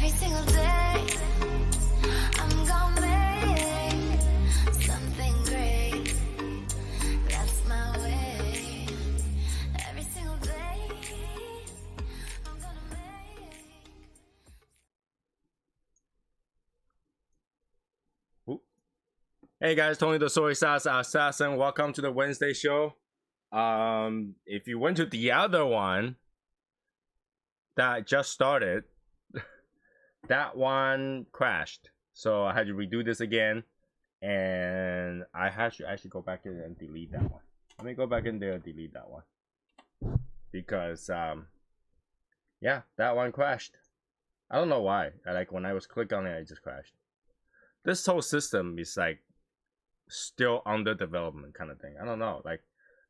Every single day, I'm gonna make something great. That's my way. Every single day, I'm gonna make. Hey guys, Tony the Soy Sauce Assassin. Welcome to the Wednesday show. If you went to the other one that just started, that one crashed. So I had to redo this again, and I had to actually go back in and delete that one. Let me go back in there and delete that one because yeah, that one crashed. I don't know why. Like when I was click on it, it just crashed. This whole system is like still under development kind of thing. I don't know. Like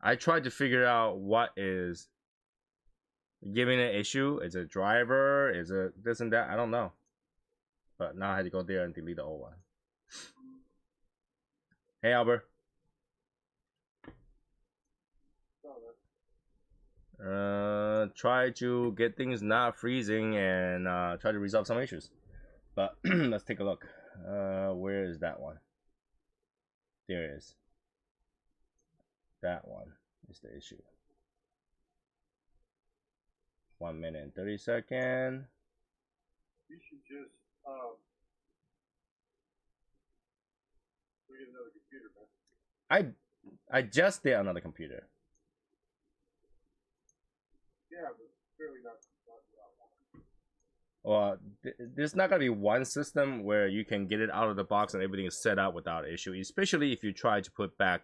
I tried to figure out what is giving an issue. Is it driver? Is it this and that? I don't know. But now I had to go there and delete the old one. Hey Albert. Try to get things not freezing and try to resolve some issues. But let's take a look. Where is that one? There it is. That one is the issue. 1 minute and 30 seconds. You should just get another computer, man. I just did another computer. Yeah, but clearly not. Well, there's not gonna be one system where you can get it out of the box and everything is set up without issue, especially if you try to put back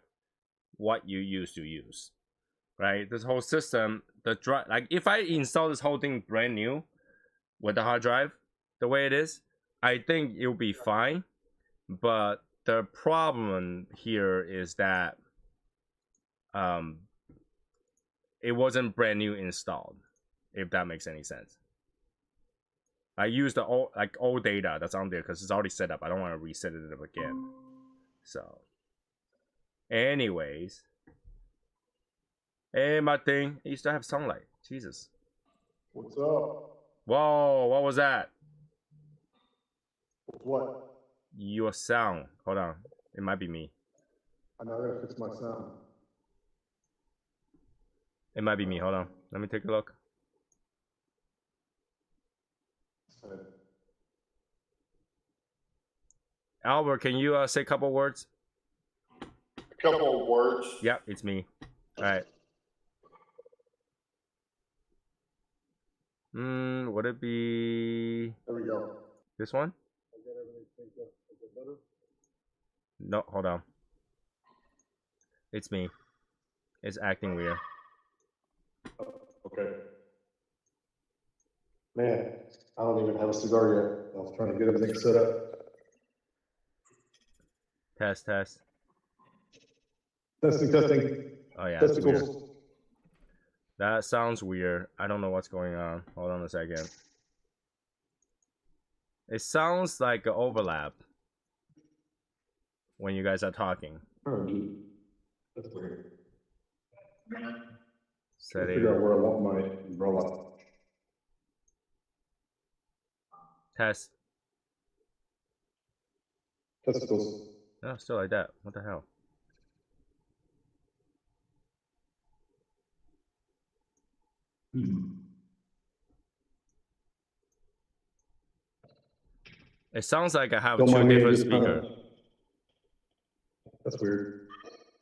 what you used to use, right? This whole system, the drive, like if I install this whole thing brand new with the hard drive the way it is, I think it'll be fine. But the problem here is that it wasn't brand new installed, if that makes any sense. I use the old data that's on there because it's already set up. I don't want to reset it up again. So, anyways, hey Martin, you still have sunlight. Jesus. What's up? Whoa, what was that? What? Your sound. Hold on, it might be me. I know I gotta fix my sound. It might be me. Hold on, let me take a look. Albert, can you say a couple words? A couple of words. Yeah, it's me. All right. Would it be There we go. this one? I got everything synced up. Is it better? No, hold on. It's me. It's acting weird. Okay. Man, I don't even have a cigar yet. I was trying to get everything set up. Test. Testing. Oh yeah, that's weird. Testicles. That sounds weird. I don't know what's going on. Hold on a second. It sounds like an overlap when you guys are talking. Oh, dude. That's weird. Setting. Figure out where I want my umbrella. Test. Testicles. No, still like that. What the hell? It sounds like I have Don't two mind me, different just kinda- speakers. That's weird.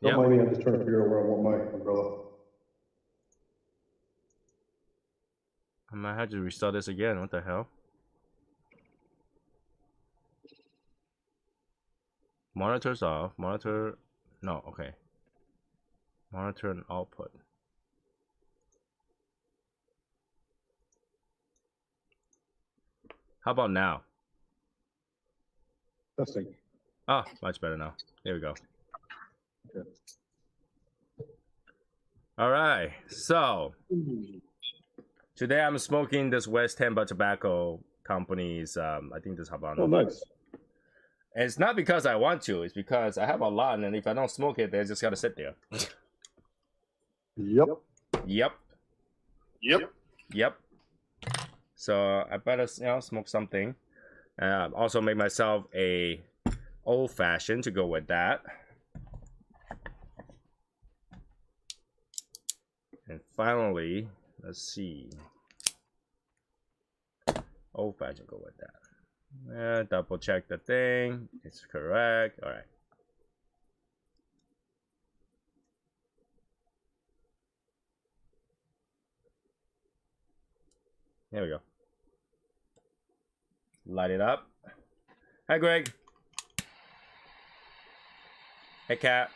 Yep. Don't mind me, I'm just trying to figure out where I want my umbrella. I might have to restart this again. What the hell? Monitors off. Monitor. No, okay. Monitor and output. How about now? Testing. Ah, much better now. There we go. Okay. All right. So today I'm smoking this West Tampa Tobacco Company's. I think this Habano. Oh, nice. And it's not because I want to. It's because I have a lot, and if I don't smoke it, they just gotta sit there. Yep. Yep. Yep. Yep. So I better smoke something. Also make myself a old fashioned to go with that. And finally, let's see. Old fashioned go with that. Double check the thing. It's correct. All right. There we go. Light it up. Hi, Greg. Hey, Cat.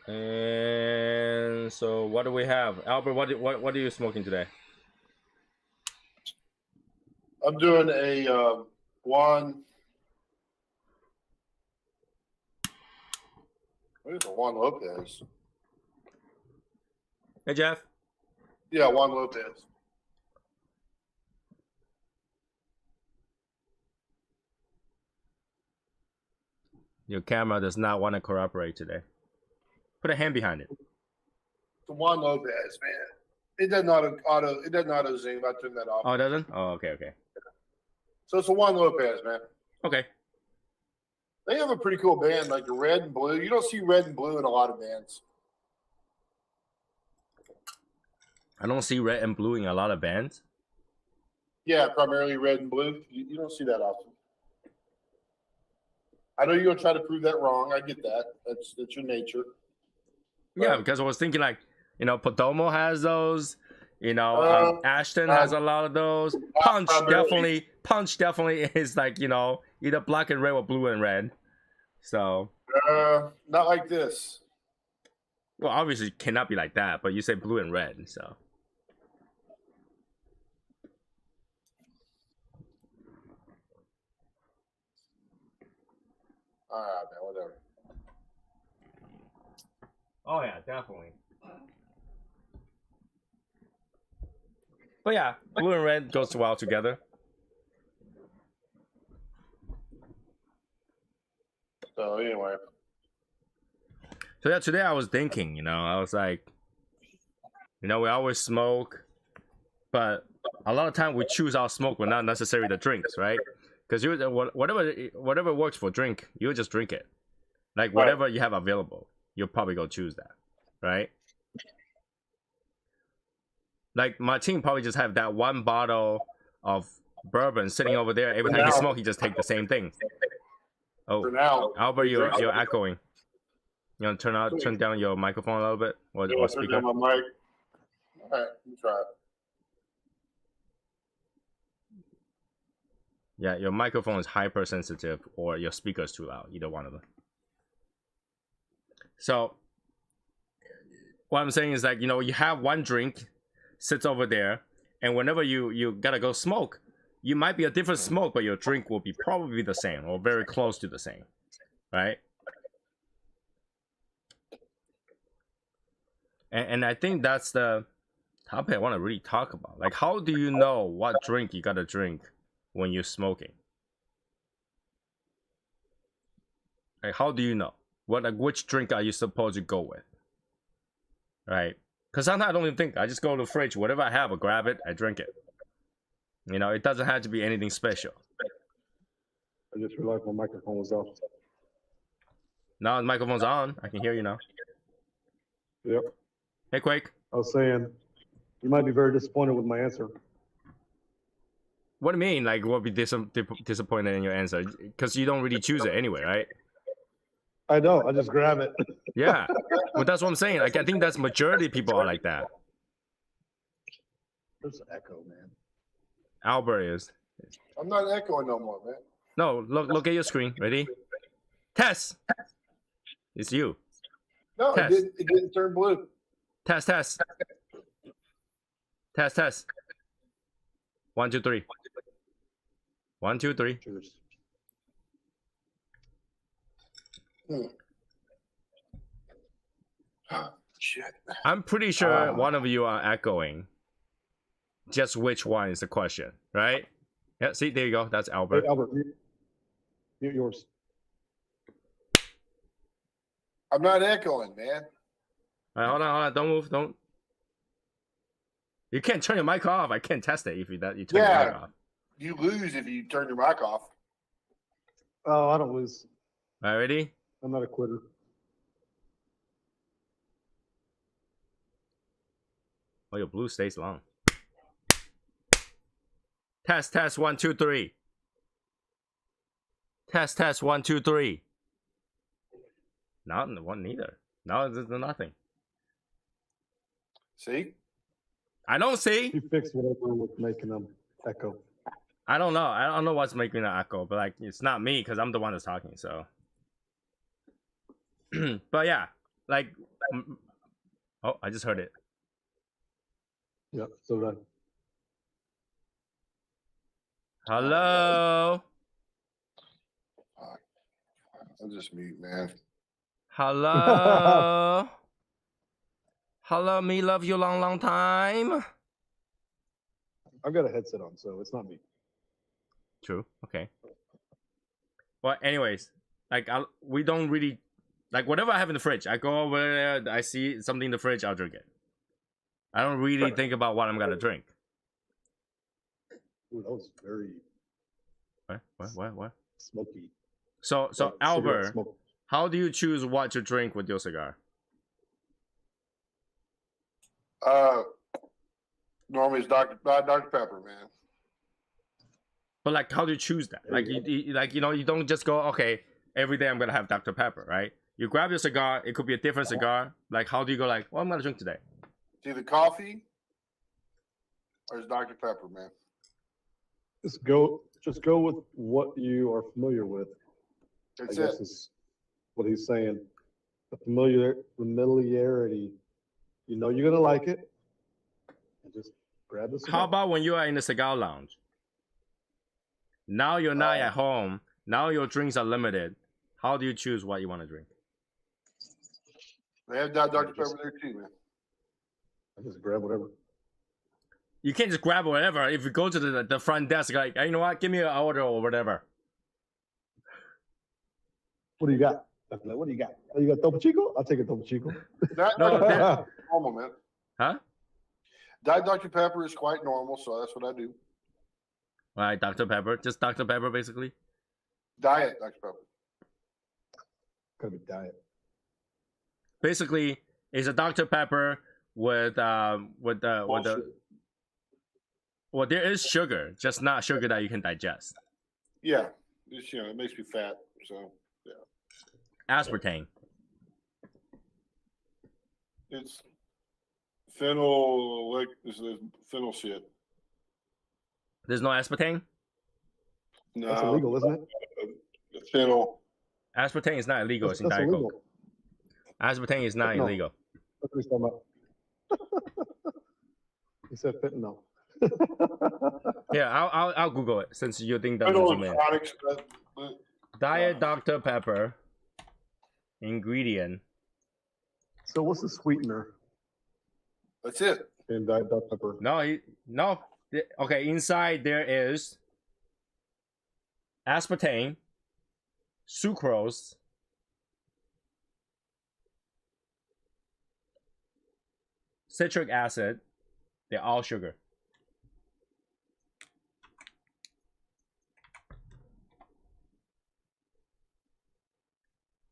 And so, what do we have, Albert? What are you smoking today? I'm doing a Juan. What is a Juan Lopez? Hey, Jeff. Yeah, Juan Lopez. Your camera does not want to cooperate today. Put a hand behind it. It's a Juan Lopez, man. It doesn't auto zoom. I turned that off. Oh, it doesn't? Oh, okay. So it's a Juan Lopez, man. Okay. They have a pretty cool band, like the red and blue. You don't see red and blue in a lot of bands. I don't see red and blue in a lot of bands. Yeah, primarily red and blue. You don't see that often. I know you're gonna try to prove that wrong. I get that. That's your nature. Yeah, because I was thinking like, Podomo has those. Ashton has a lot of those. Punch definitely is like, either black and red or blue and red. So. Not like this. Well, obviously it cannot be like that, but you say blue and red, so. All right, man. Whatever. Oh yeah, definitely. But yeah, blue and red goes well together. So anyway. So yeah, today I was thinking, I was like, we always smoke, but a lot of time we choose our smoke, but not necessarily the drinks, right? Because whatever works for drink, you just drink it. Like whatever you have available, you'll probably go choose that, right? Like my team probably just have that one bottle of bourbon sitting over there. Every time you smoke, you just take the same thing. Oh, For now, Albert, you're echoing. You want to turn down your microphone a little bit, or turn speaker? down my mic. All right, you try it. Yeah, your microphone is hypersensitive, or your speaker is too loud. Either one of them. So, what I'm saying is that you have one drink sits over there, and whenever you gotta go smoke, you might be a different smoke, but your drink will be probably the same or very close to the same, right? And I think that's the topic I want to really talk about. Like, how do you know what drink you gotta drink when you're smoking? Like, how do you know which drink are you supposed to go with, right? Because sometimes I don't even think. I just go to the fridge, whatever I have, I grab it, I drink it. It doesn't have to be anything special. I just realized my microphone was off. Now the microphone's on. I can hear you now. Yep. Hey, Quake. I was saying, you might be very disappointed with my answer. What do you mean? Like, what would be disappointed in your answer? Because you don't really choose it anyway, right? I know. I just grab it. Yeah. Well, that's what I'm saying. Like, I think that's majority of people are like that. There's an echo, man. Albert is. I'm not echoing no more, man. No, look at your screen. Ready? Test. It's you. No, Test. it didn't turn blue. Test. Test. 1, 2, 3. 1, 2, 3. Cheers. Shit. I'm pretty sure one of you are echoing. Just which one is the question, right? Yeah, see, there you go. That's Albert. Hey, Albert, mute yours. I'm not echoing, man. All right, hold on. Don't move. Don't. You can't turn your mic off. I can't test it if you turn your mic off. You lose if you turn your mic off. Oh, I don't lose. All right, ready? I'm not a quitter. Oh, your blue stays long. Test 1 2 3. Test 1 2 3. Not in the one neither. No, there's nothing. See? I don't see. You fixed whatever was making them echo. I don't know. I don't know what's making the echo, but like it's not me because I'm the one that's talking. So, but yeah, like, oh, I just heard it. Yep, so done. Hello. I'll just mute, man. Hello. Hello, me love you long time. I've got a headset on, so it's not me. True. Okay. Well, anyways, like we don't really like whatever I have in the fridge. I go over there, I see something in the fridge, I'll drink it. I don't really think about what I'm gonna drink. Ooh, that was very What? smoky. So Cigarette Albert, smoke. how do you choose what to drink with your cigar? Normally it's Dr. Pepper, man. But like, how do you choose that? Like, you don't just go, okay, every day I'm gonna have Dr. Pepper, right? You grab your cigar. It could be a different cigar. Like, how do you go? Like, well, I'm gonna drink today. It's either coffee or it's Dr. Pepper, man. Just go with what you are familiar with. That's I guess is what he's saying. The familiarity. You know you're gonna like it. And just grab the cigar. How about when you are in the cigar lounge? Now you're not at home. Now your drinks are limited. How do you choose what you want to drink? They have Dr. Pepper there too, man. I just grab whatever. You can't just grab whatever. If you go to the front desk, like, hey, you know what? Give me an order or whatever. What do you got? What do you got? Oh, you got Topo Chico? I'll take a Topo Chico. No, That's normal, man. Huh? Diet Dr. Pepper is quite normal, so that's what I do. All right, Dr. Pepper. Just Dr. Pepper, basically. Diet Dr. Pepper. Gotta be diet. Basically, it's a Dr. Pepper with the well, there is sugar, just not sugar that you can digest. Yeah, it's, it makes me fat, so yeah. Aspartame. It's phenyl, this is phenyl shit. There's no aspartame? No, That's illegal, isn't it? Phenyl. Aspartame is not illegal. It's in That's Diet illegal. Coke. Aspartame is not No. illegal. That's what he's talking about. He said fentanyl. Yeah, I'll Google it since you think that's Phenyl zoom in. products, Diet Dr. Pepper ingredient. So what's the sweetener that's it. in Diet Dr. Pepper? No. Okay, inside there is aspartame, sucrose, citric acid. They're all sugar.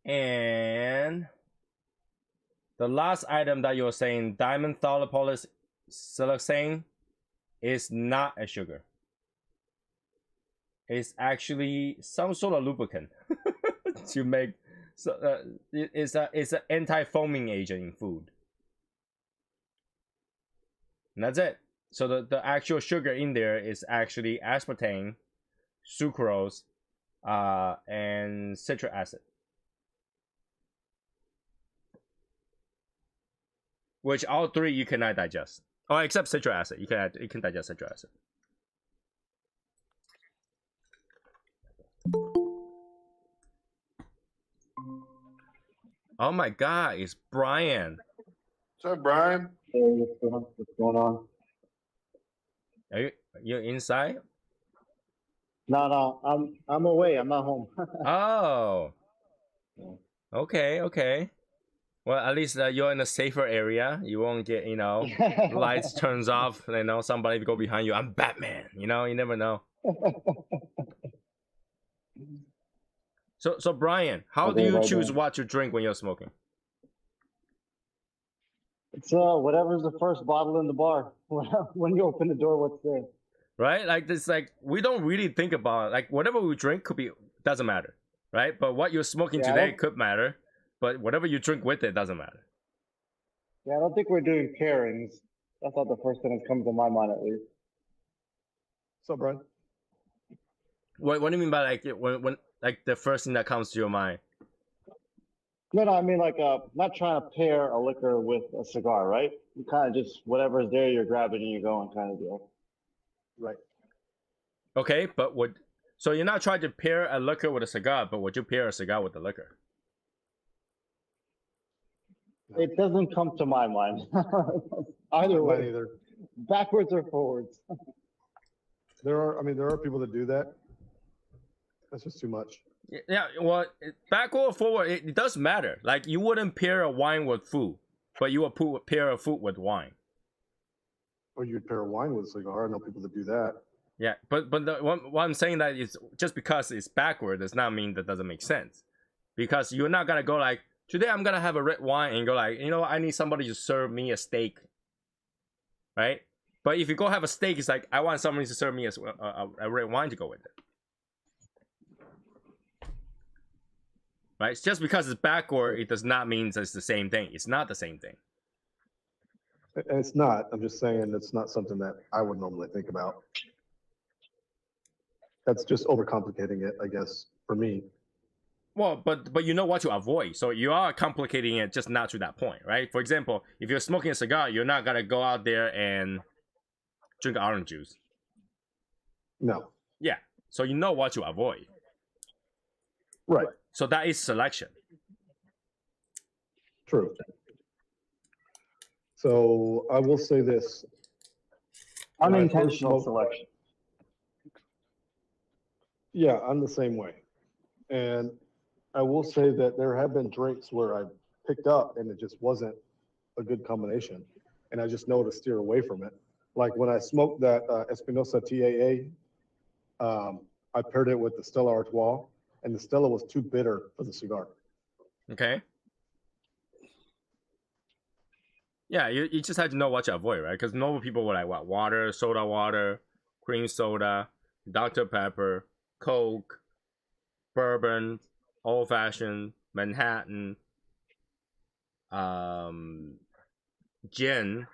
And the last item that you're saying, dimethyl siloxane, is not a sugar. It's actually some sort of lubricant to make. So it's an anti-foaming agent in food. And that's it. So the actual sugar in there is actually aspartame, sucrose, and citric acid. Which all three you cannot digest. Oh, except citric acid. You can digest citric acid. Oh my God, it's Brian. What's up, Brian? Hey, what's going on? Are you inside? No, I'm away. I'm not home. Oh. Okay. Well, at least you're in a safer area. You won't get, lights turns off. Somebody go behind you. I'm Batman. You never know. So Brian, how do Okay, you right choose then. what to drink when you're smoking? It's whatever's the first bottle in the bar. When you open the door, what's there? Right? Like this, like we don't really think about it. Like whatever we drink doesn't matter, right? But what you're smoking Yeah, I today don't- could matter, but whatever you drink with it doesn't matter. Yeah, I don't think we're doing pairings. That's not the first thing that comes to my mind, at least. So, Brian, What do you mean by like when like the first thing that comes to your mind? No, I mean like not trying to pair a liquor with a cigar, right? You kind of just whatever's there, you're grabbing and you're going, kind of deal. right? Okay, but so you're not trying to pair a liquor with a cigar, but would you pair a cigar with the liquor? It doesn't come to my mind. Either Mine way, either. backwards or forwards. There are people that do that. That's just too much. Yeah, well, back or forward, it does matter. Like you wouldn't pair a wine with food, but you would pair a food with wine. Or you'd pair wine with a cigar. I know people that do that. Yeah, but what I'm saying that is just because it's backward does not mean that doesn't make sense. Because you're not gonna go like, today I'm gonna have a red wine and go like, I need somebody to serve me a steak, right? But if you go have a steak, it's like I want somebody to serve me a red wine to go with it. Right? It's just because it's backward, it does not mean it's the same thing. It's not the same thing. And it's not. I'm just saying it's not something that I would normally think about. That's just overcomplicating it, I guess, for me. Well, but you know what to avoid. So you are complicating it, just not to that point, right? For example, if you're smoking a cigar, you're not gonna go out there and drink orange juice. No. Yeah. So you know what to avoid. Right. So that is selection. True. So I will say this. When I first Unintentional smoked- selection. Yeah, I'm the same way. And I will say that there have been drinks where I picked up and it just wasn't a good combination. And I just know to steer away from it. Like when I smoked that Espinosa TAA, I paired it with the Stella Artois, and the Stella was too bitter for the cigar. Okay. Yeah, you just have to know what to avoid, right? Because normal people were like, what? Water, soda water, cream soda, Dr. Pepper, Coke, bourbon, old fashioned, Manhattan, gin,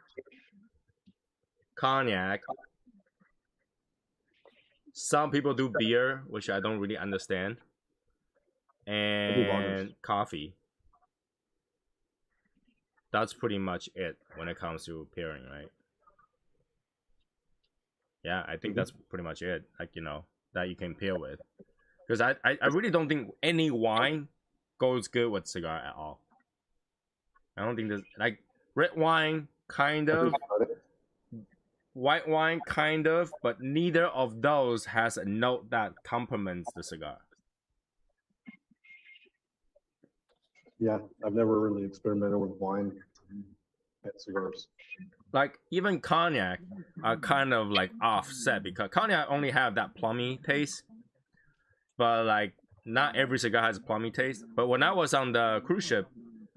cognac. Some people do beer, which I don't really understand, and coffee. That's pretty much it when it comes to pairing, right? Yeah, I think that's pretty much it. Like, that you can pair with. Because I really don't think any wine goes good with cigar at all. I don't think there's like red wine, kind of, white wine, kind of, but neither of those has a note that complements the cigar. Yeah, I've never really experimented with wine at cigars. Like even cognac are kind of like offset because cognac only have that plummy taste, but like not every cigar has a plummy taste. But when I was on the cruise ship,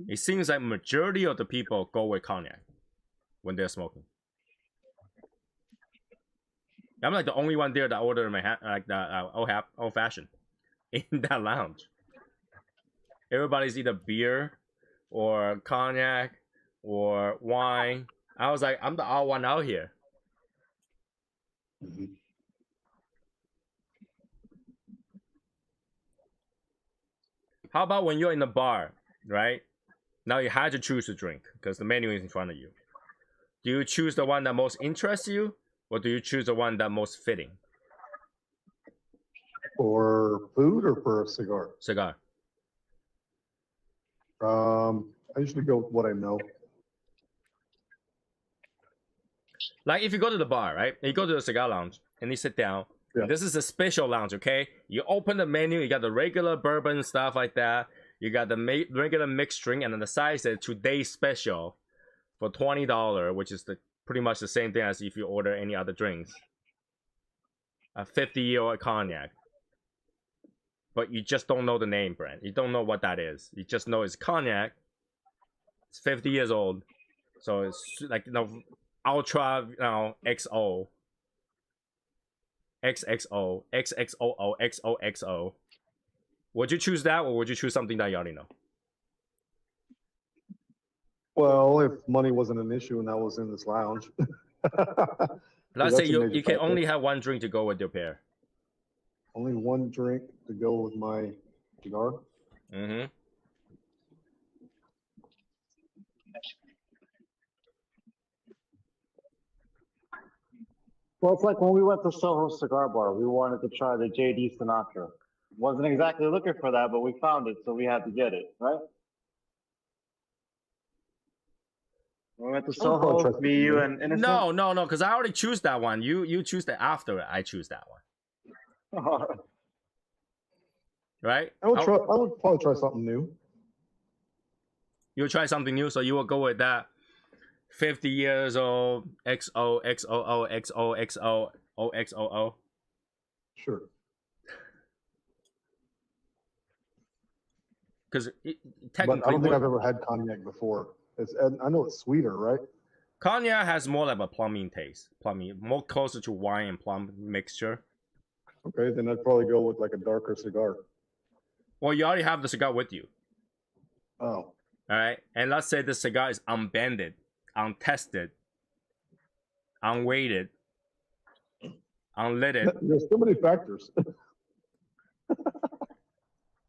it seems like majority of the people go with cognac when they're smoking. I'm like the only one there that ordered like the old fashioned in that lounge. Everybody's either beer or cognac or wine. I was like, I'm the odd one out here. Mhm. How about when you're in the bar, right? Now you had to choose a drink because the menu is in front of you. Do you choose the one that most interests you, or do you choose the one that most fitting? For food or for a cigar? Cigar. I usually go with what I know. Like if you go to the bar, right? You go to the cigar lounge and you sit down. Yeah. This is a special lounge, okay? You open the menu, you got the regular bourbon stuff like that. You got the regular mixed drink, and then the side says today's special for $20, which is pretty much the same thing as if you order any other drinks. A 50-year-old cognac. But you just don't know the name brand. You don't know what that is. You just know it's cognac. It's 50 years old. So it's like, ultra, XO. XXO. XXOO. XOXO. Would you choose that, or would you choose something that you already know? Well, if money wasn't an issue and I was in this lounge. Let's say That's a you major can factor. only have one drink to go with your pair. Only one drink to go with my cigar. Mm-hmm. Well, it's like when we went to Soho Cigar Bar, we wanted to try the JD Sinatra. Wasn't exactly looking for that, but we found it, so we had to get it, right? We went to I would probably Soho, try me, you, something and Innocent. No, because I already choose that one. You choose that after I choose that one, right? I would probably try something new. You'll try something new, so you will go with that 50 years old XO XOO XOXO OXOO. Sure. Because But technically, I don't think I've ever had cognac before. I know it's sweeter, right? cognac has more like a plumbing taste, more closer to wine and plum mixture. Okay, then I'd probably go with like a darker cigar. Well, you already have the cigar with you, Oh, all right? And let's say the cigar is unbended, untested, unweighted, unlidded. there's so many factors.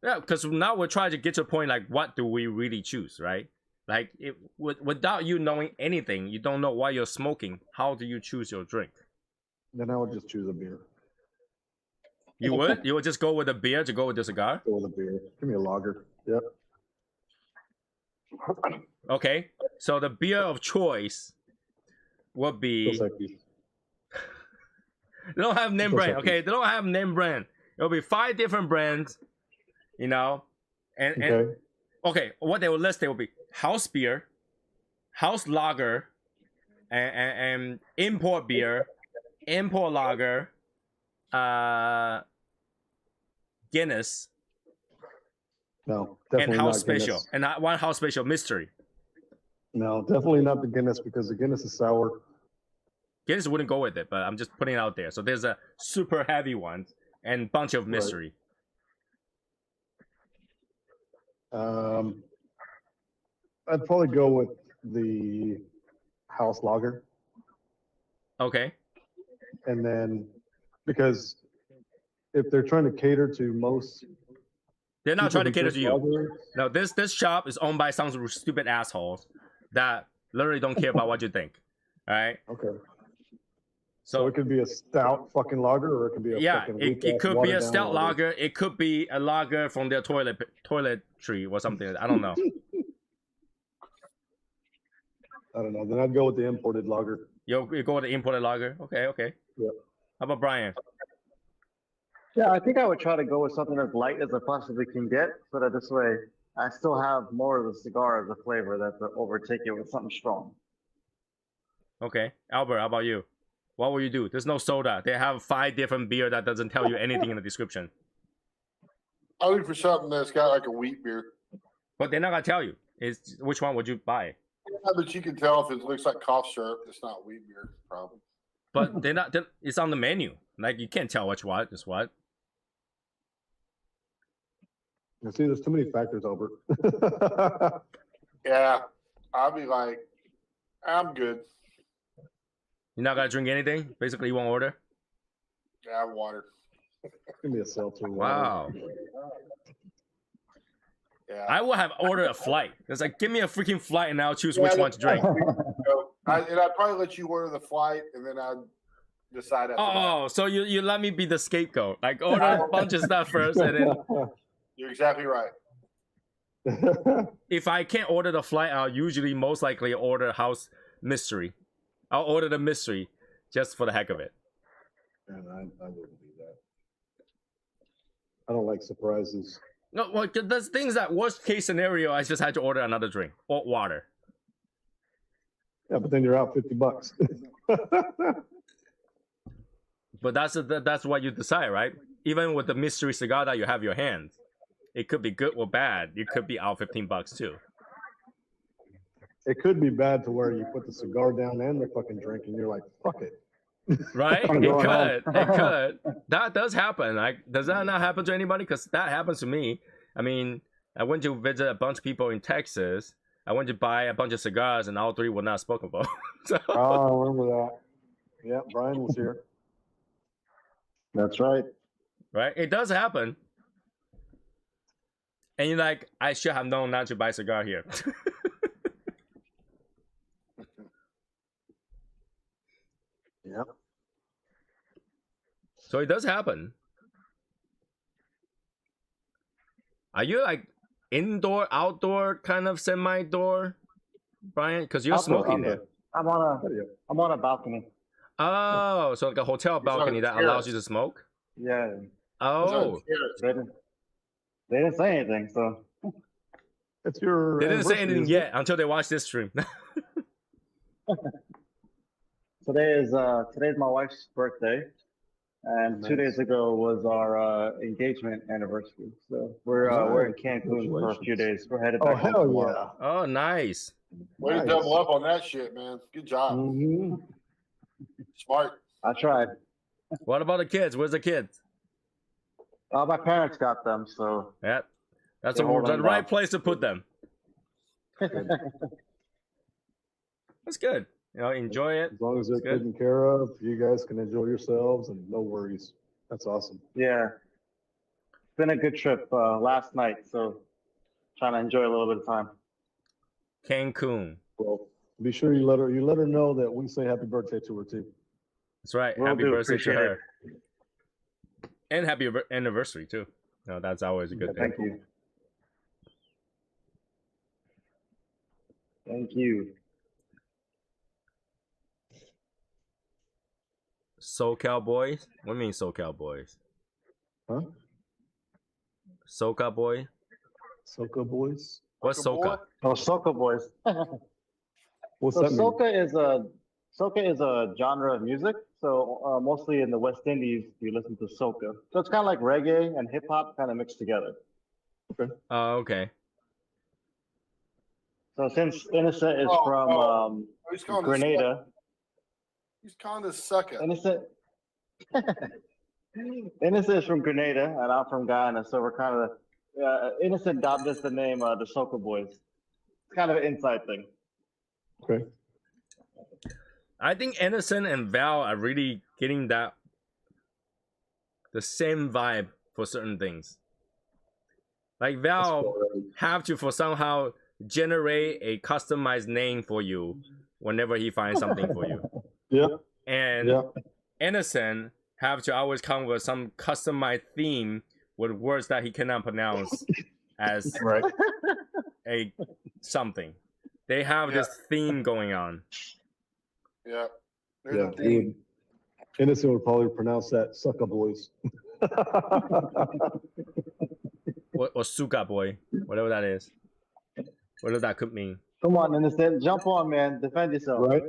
Yeah, because now we're trying to get to a point like, what do we really choose, right? Like, without you knowing anything, you don't know what you're smoking. How do you choose your drink? Then I would just choose a beer. You would? You would just go with a beer to go with the cigar? Go with a beer. Give me a lager. Yep. Okay, so the beer of choice would be... Dos Equis. They don't have name Dos brand, Equis. okay? They don't have name brand. It'll be 5 different brands, and Okay. okay, what they will list, they will be house beer, house lager, and import beer, import lager, Guinness, No, and definitely house not special, Guinness. and one house special mystery. No, definitely not the Guinness because the Guinness is sour. Guinness wouldn't go with it, but I'm just putting it out there. So there's a super heavy one and bunch of mystery. I'd probably go with the house lager, Okay. and then because if they're trying to cater to most, They're not people trying to who cater to drink you. lager, No, this shop is owned by some stupid assholes that literally don't care about what you think. All right. okay. So So it could be a stout fucking lager, or it could be a yeah, fucking it weak-ass could be a watered-down stout lager. It could be a lager from their toiletry or something. I don't know. I don't know. Then I'd go with the imported lager. You go with the imported lager. Okay. Yep. How about Brian? Yeah, I think I would try to go with something as light as I possibly can get, so that this way I still have more of the cigar as a flavor that's overtake it with something strong. Okay, Albert. How about you? What will you do? There's no soda. They have 5 different beer that doesn't tell you anything in the description. I'll look for something that's got like a wheat beer. But they're not gonna tell you. It's which one would you buy? Yeah, but you can tell if it looks like cough syrup. It's not wheat beer, probably. But it's on the menu. Like you can't tell which what is what. You see, there's too many factors, Albert. Yeah, I'll be like, I'm good. You're not gonna drink anything. Basically, you won't order. Yeah, water. Give me a seltzer. Wow. Yeah. I would have ordered a flight. It's like, give me a freaking flight and I'll choose which one to drink. So, and I'd probably let you order the flight, and then I'd decide after that. Oh, so you let me be the scapegoat. Like order a bunch of stuff first, and then You're exactly right. if I can't order the flight, I'll usually most likely order house mystery. I'll order the mystery just for the heck of it. Man, I wouldn't do that. I don't like surprises. No, well, there's things that worst case scenario, I just had to order another drink or water. Yeah, but then you're out $50. But that's what you decide, right? Even with the mystery cigar that you have in your hand, it could be good or bad. It could be out $15 too. It could be bad to where you put the cigar down and the fucking drink, and you're like, fuck it. Right? I'm It going could. home. It could. That does happen. Like, does that not happen to anybody? Because that happens to me. I mean, I went to visit a bunch of people in Texas. I went to buy a bunch of cigars, and all three were not smokable. So, Oh, I remember that. Yeah, Brian was here. That's right. right? It does happen. And you're like, I should have known not to buy cigar here. Yep. So it does happen. Are you like indoor, outdoor, kind of semi-door, Brian? Because you're Outdoor, smoking outdoor. there. I'm on a balcony. Oh, so like a hotel balcony that allows you to smoke? Yeah. Oh, They didn't say anything, so It's your. they didn't say anniversary, anything isn't yet until they watch this stream. today's my wife's birthday, and 2 days ago was our engagement anniversary. So we're in Cancun for a few days. We're headed it? Oh, back home hell tomorrow. yeah. Oh, nice. Way to Nice. double up on that shit, man. Good job. Mm-hmm. Smart. I tried. What about the kids? Where's the kids? My parents got them, so Yeah, that's They're holding the them right down. place to put them. That's good. You know, enjoy it. As long as they're It's good. taken care of, you guys can enjoy yourselves and no worries. That's awesome. yeah. It's been a good trip last night, so trying to enjoy a little bit of time. Cancun. Well, be sure you let her know that we say happy birthday to her too. That's right. Will Happy do. birthday to Appreciate her. And happy anniversary too. No, that's always a good thing. Thank you. Thank you. SoCal boys? What do you mean SoCal boys? Huh? SoCal boy? Soca boys. What's Soca boy? SoCal? Oh, soca boys. What's So that mean? soca is a genre of music. So mostly in the West Indies, you listen to soca. So it's kind of like reggae and hip hop kind of mixed together. Oh, okay. So since Innocent is Oh, from oh. He's calling this Grenada, He's calling this sucker. Innocent Innocent is from Grenada, and I'm from Guyana. So we're kind of Innocent dubbed us the name the Soca Boys. It's kind of an inside thing. Okay. I think Anderson and Val are really getting the same vibe for certain things. Like Val have to for somehow generate a customized name for you whenever he finds something for you. Yep. And Yep. Anderson have to always come with some customized theme with words that he cannot pronounce as Right. a something. They have this theme going on. Yeah. There's Yeah. a theme. Innocent would probably pronounce that sucker boys. Or Suka boy, whatever that is. Whatever that could mean. Come on, Innocent, jump on, man, defend yourself. Right?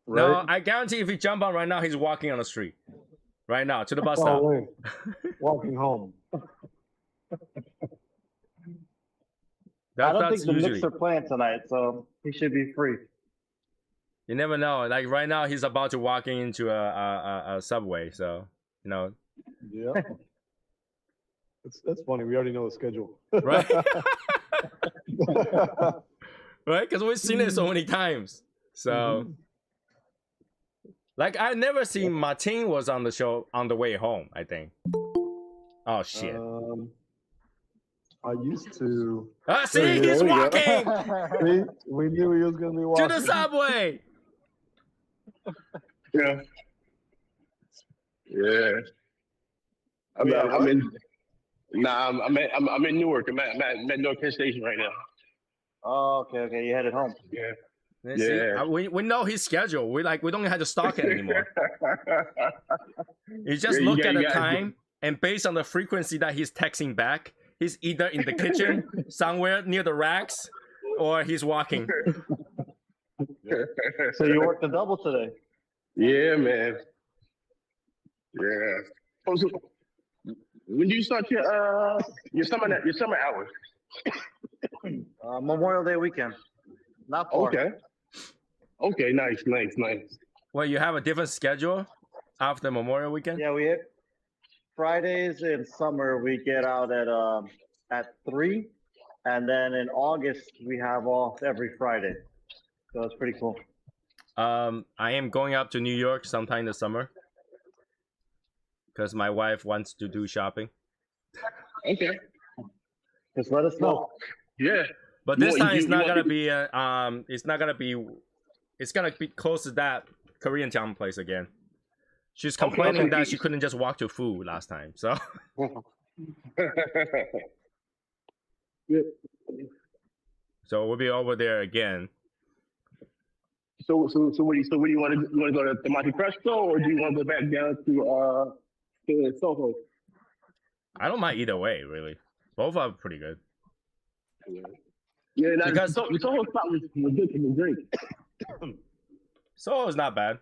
No, Right? I guarantee if he jump on right now, he's walking on the street. Right now, to the bus stop. Oh, wait. Walking home. I don't That's think the usually. Knicks are playing tonight, so he should be free. You never know. Like right now, he's about to walk into a subway. So you know, Yeah. That's funny. We already know the schedule. right? Right? Because we've seen it so many times. So, like, I never seen Martin was on the show on the way home. I think. Oh shit! I used to. Ah, see, there he's you go. walking See, we knew he was going to be to walking. the subway. Yeah. Yeah. I'm in. Nah, I'm in Newark. I'm at North Penn Station right now. Oh, okay, you headed home. Yeah. See, Yeah. we know his schedule. We don't have to stalk it anymore. You just Yeah, you look got- at you the got- time, and based on the frequency that he's texting back, he's either in the kitchen somewhere near the racks, or he's walking. So you worked a double today. Yeah, man. Yeah. Oh, so when do you start your summer hours? Memorial Day weekend. Not far. Okay. Okay, nice. Well, you have a different schedule after Memorial Weekend? Yeah, we hit Fridays in summer. We get out at 3, and then in August we have off every Friday. So it's pretty cool. I am going up to New York sometime this summer because my wife wants to do shopping. Okay. Just let us know. Yeah. But this time it's you not want gonna to- be it's gonna be close to that Korean town place again. She's complaining okay. that she couldn't just walk to food last time. So Yeah. so we'll be over there again. So what do you want to do? You want to go to Monte Cristo, or do you want to go back down to Soho? I don't mind either way, really. Both are pretty good. Yeah, Because- the Soho spot was good to drink. So it's not bad.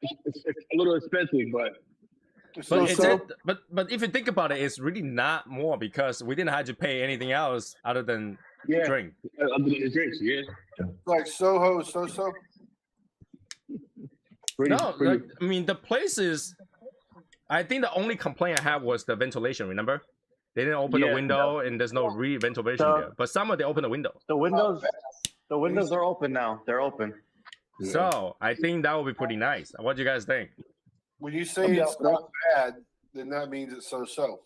It's a little expensive, but But if you think about it, it's really not more because we didn't have to pay anything else other than yeah, drink. other than the drinks, yeah. Like Soho, so. No, like, I mean the place is. I think the only complaint I had was the ventilation. Remember, they didn't open the Yeah. window and there's no ventilation So- there. But some of they open the window. The windows are open now. They're open. So I think that would be pretty nice. What do you guys think? When you say it's not bad, then that means it's so.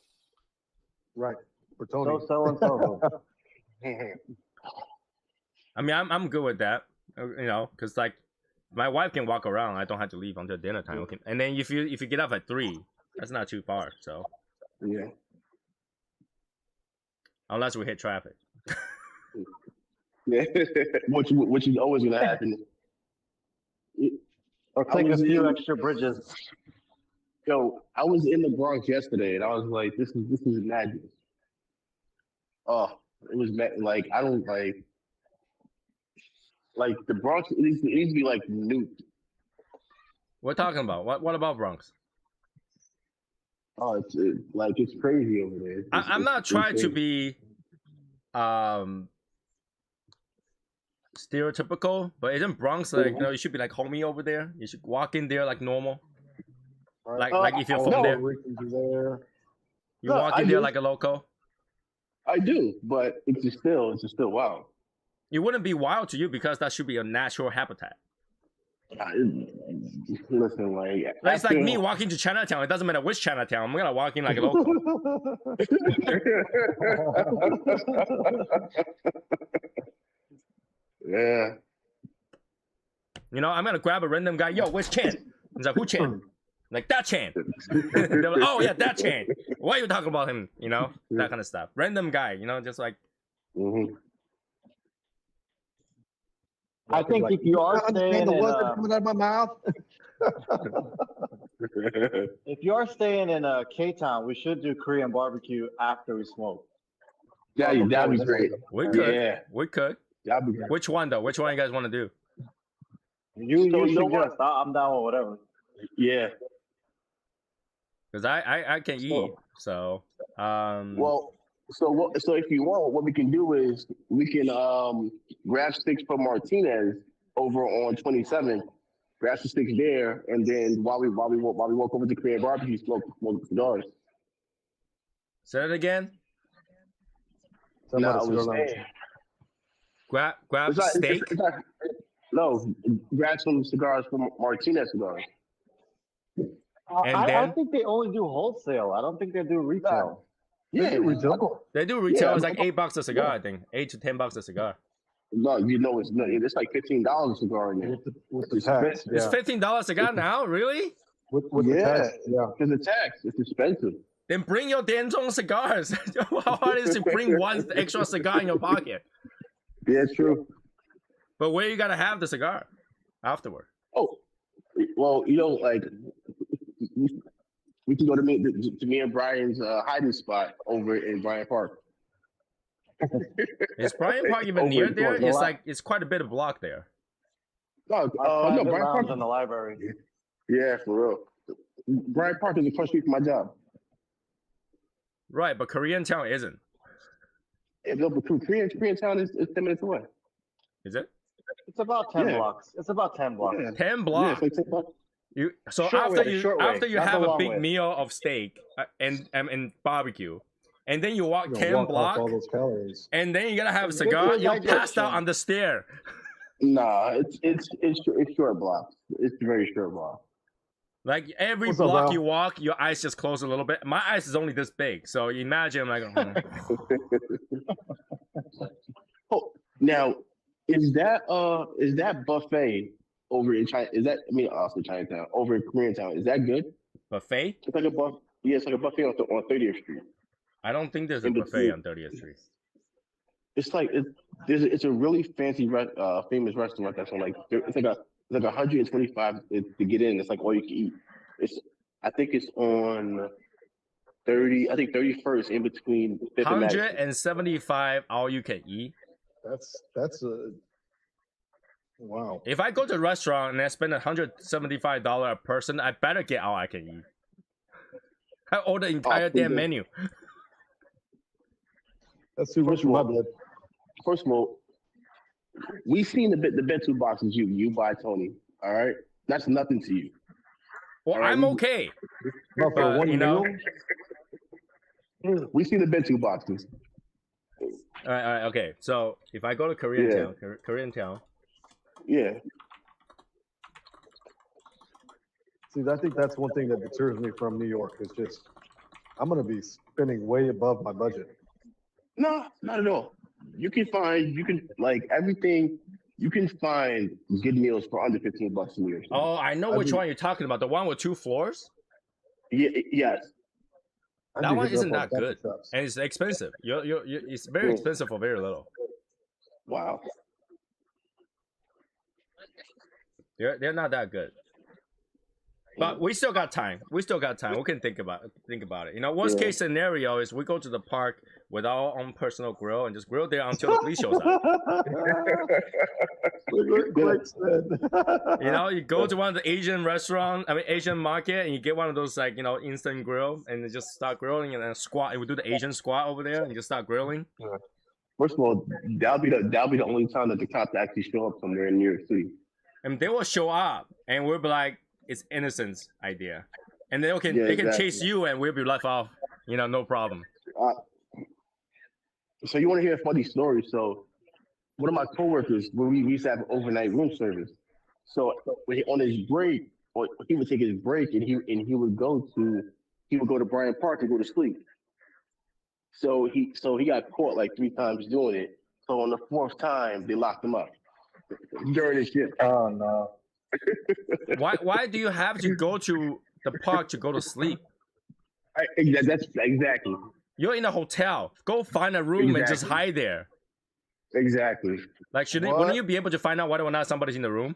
Right. For Tony. So and so. I mean, I'm good with that. You know, because like my wife can walk around. I don't have to leave until dinner time. Okay. And then if you get up at 3, that's not too far. So Yeah. unless we hit traffic. Yeah. which is always gonna happen. Or I take a was few in- extra bridges. Yo, I was in the Bronx yesterday, and I was like, "This is madness." Oh, it was like I don't like the Bronx. It needs to be like nuked. We're talking about what about Bronx? Oh, it's crazy over there. I'm not trying to be stereotypical, but isn't Bronx like, you know, you should be like homie over there? You should walk in there like normal. Right. Like if you're All from the there, Ricans are there. you No, walk I in there do. like a local. I do, but it's just still wild. It wouldn't be wild to you because that should be a natural habitat. Listen, like It's like me walking to Chinatown. It doesn't matter which Chinatown. I'm gonna walk in like a local. Yeah. You know, I'm gonna grab a random guy. Yo, where's Chan? He's like, who Chan? Like that Chan. They're like, oh yeah, that Chan. Why are you talking about him? You know, that kind of stuff. Random guy. You know, just like Mm-hmm. I think if you are staying the in, words that are coming out of my mouth. if you are staying in K-Town, we should do Korean barbecue after we smoke. That'd be great. we could. Yeah. We could. That'd be great. Which one though? Which one you guys want to do? You So you know suggest. I'm down with whatever. Yeah. Because I can eat. So Well, so if you want, what we can do is we can grab sticks from Martinez over on 27th, grab some sticks there, and then while we walk over to Korean barbecue, smoke cigars. say it again. Somebody No, I sit was around. saying, Grab it's not- steak. it's not- no, grab some cigars from Martinez cigars. And I then- think they only do wholesale. I don't think they do retail. Yeah, Retail. They do retail. Yeah, It's like $8 a cigar. yeah. I think $8 to $10 a cigar. no, you know it's like $15 a cigar in there. With the tax. It's Yeah. $15 a cigar now. Really? With the Yeah. tax. Yeah. Because the tax, it's expensive. Then bring your Danzong cigars. How hard is it to bring one extra cigar in your pocket? Yeah, it's true. But where you gotta have the cigar afterward? Oh, well, like We can go to me and Brian's hiding spot over in Bryant Park. Is Bryant Park even Over near in there? Florida. It's like it's quite a bit of block there. No, Our no, private Bryant lounge Park. in the library. Yeah, for real. Bryant Park is across the street from my job. Right, but Koreatown isn't. Yeah, no, but Koreatown is 10 minutes away. Is it? It's about 10 Yeah. blocks. It's about 10 blocks. Yeah. 10 Yeah, blocks. it's like 10 blocks. You so Short after way, you short way, after you not the have a long big way. meal of steak and barbecue, and then you walk You know, 10 walk off blocks, all those calories. and then you gotta have a Good cigar. for You'll pass out digestion. on the stair. Nah, it's short blocks. It's very short blocks. Like every What's up, block bro? you walk, your eyes just close a little bit. My eyes is only this big, so you imagine like. Oh, now is that buffet over in China? Is that also Chinatown over in Koreatown? Is that good? Buffet? It's like a buff. Yeah, it's like a buffet on 30th Street. I don't think there's a In buffet between. on 30th Street. It's like it's a really fancy famous restaurant that's on it's like 125 to get in. It's like all you can eat. I think it's on 30. I think 31st in between 5th and Madison. 175 all you can eat. That's a wow. If I go to a restaurant and I spend $175 a person, I better get all I can eat. I order the entire damn menu. That's too rich for my blood. First of all, we seen the Bentu boxes you buy, Tony. All right, that's nothing to you. Well, I'm okay. Not for one you know, meal. We see the Bentu boxes. all right, okay. So if I go to Koreatown, Koreatown, Yeah. See, I think that's one thing that deters me from New York. Is just I'm gonna be spending way above my budget. No, not at all. You can find everything. You can find good meals for under $15 a year. oh, I know which one you're talking about. The one with 2 floors. Yeah, yes. I'd That be one hitting isn't up that on good, coffee shops. and it's expensive. It's very expensive for very little. Wow. They're not that good. But we still got time. We can think about it. You know, worst case scenario is we go to the park with our own personal grill and just grill there until the police shows up. Great said. You know, you go to one of the Asian market, and you get one of those instant grill, and you just start grilling and then squat. And we do the Asian squat over there and just start grilling. First of all, that'll be the only time that the cops actually show up somewhere in New York City. And they will show up, and we'll be like, it's innocence idea, and they can exactly. chase you, and we'll be left off. You know, no problem. So you want to hear a funny story? So one of my coworkers, when we used to have overnight room service, so on his break, or he would take his break, and he would go to Bryant Park and go to sleep. So he got caught like 3 times doing it. So on the 4th time, they locked him up during his shift. Oh no. Why do you have to go to the park to go to sleep? That's exactly. You're in a hotel. Go find a room and just hide there. Exactly. Like, wouldn't you be able to find out whether or not somebody's in the room?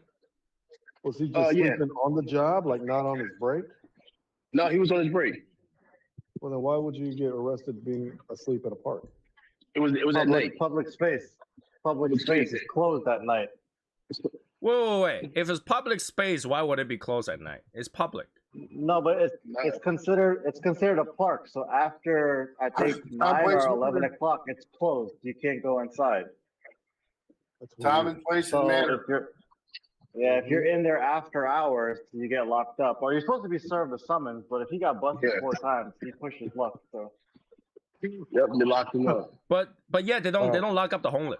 Was he just Yeah. sleeping on the job, like not on his break? No, he was on his break. Well, then why would you get arrested being asleep at a park? It was at night. Public space. Public space is closed at night. Wait. If it's public space, why would it be closed at night? It's public. No, but it's considered a park. So after I think 9 or 11 o'clock, it's closed. You can't go inside. That's Time weird. and place So and manner. if you're in there after hours, you get locked up. Or you're supposed to be served a summons, but if he got busted 4 times, he pushed his luck. So Yep, they locked him up. But yeah, they don't lock up the homeless.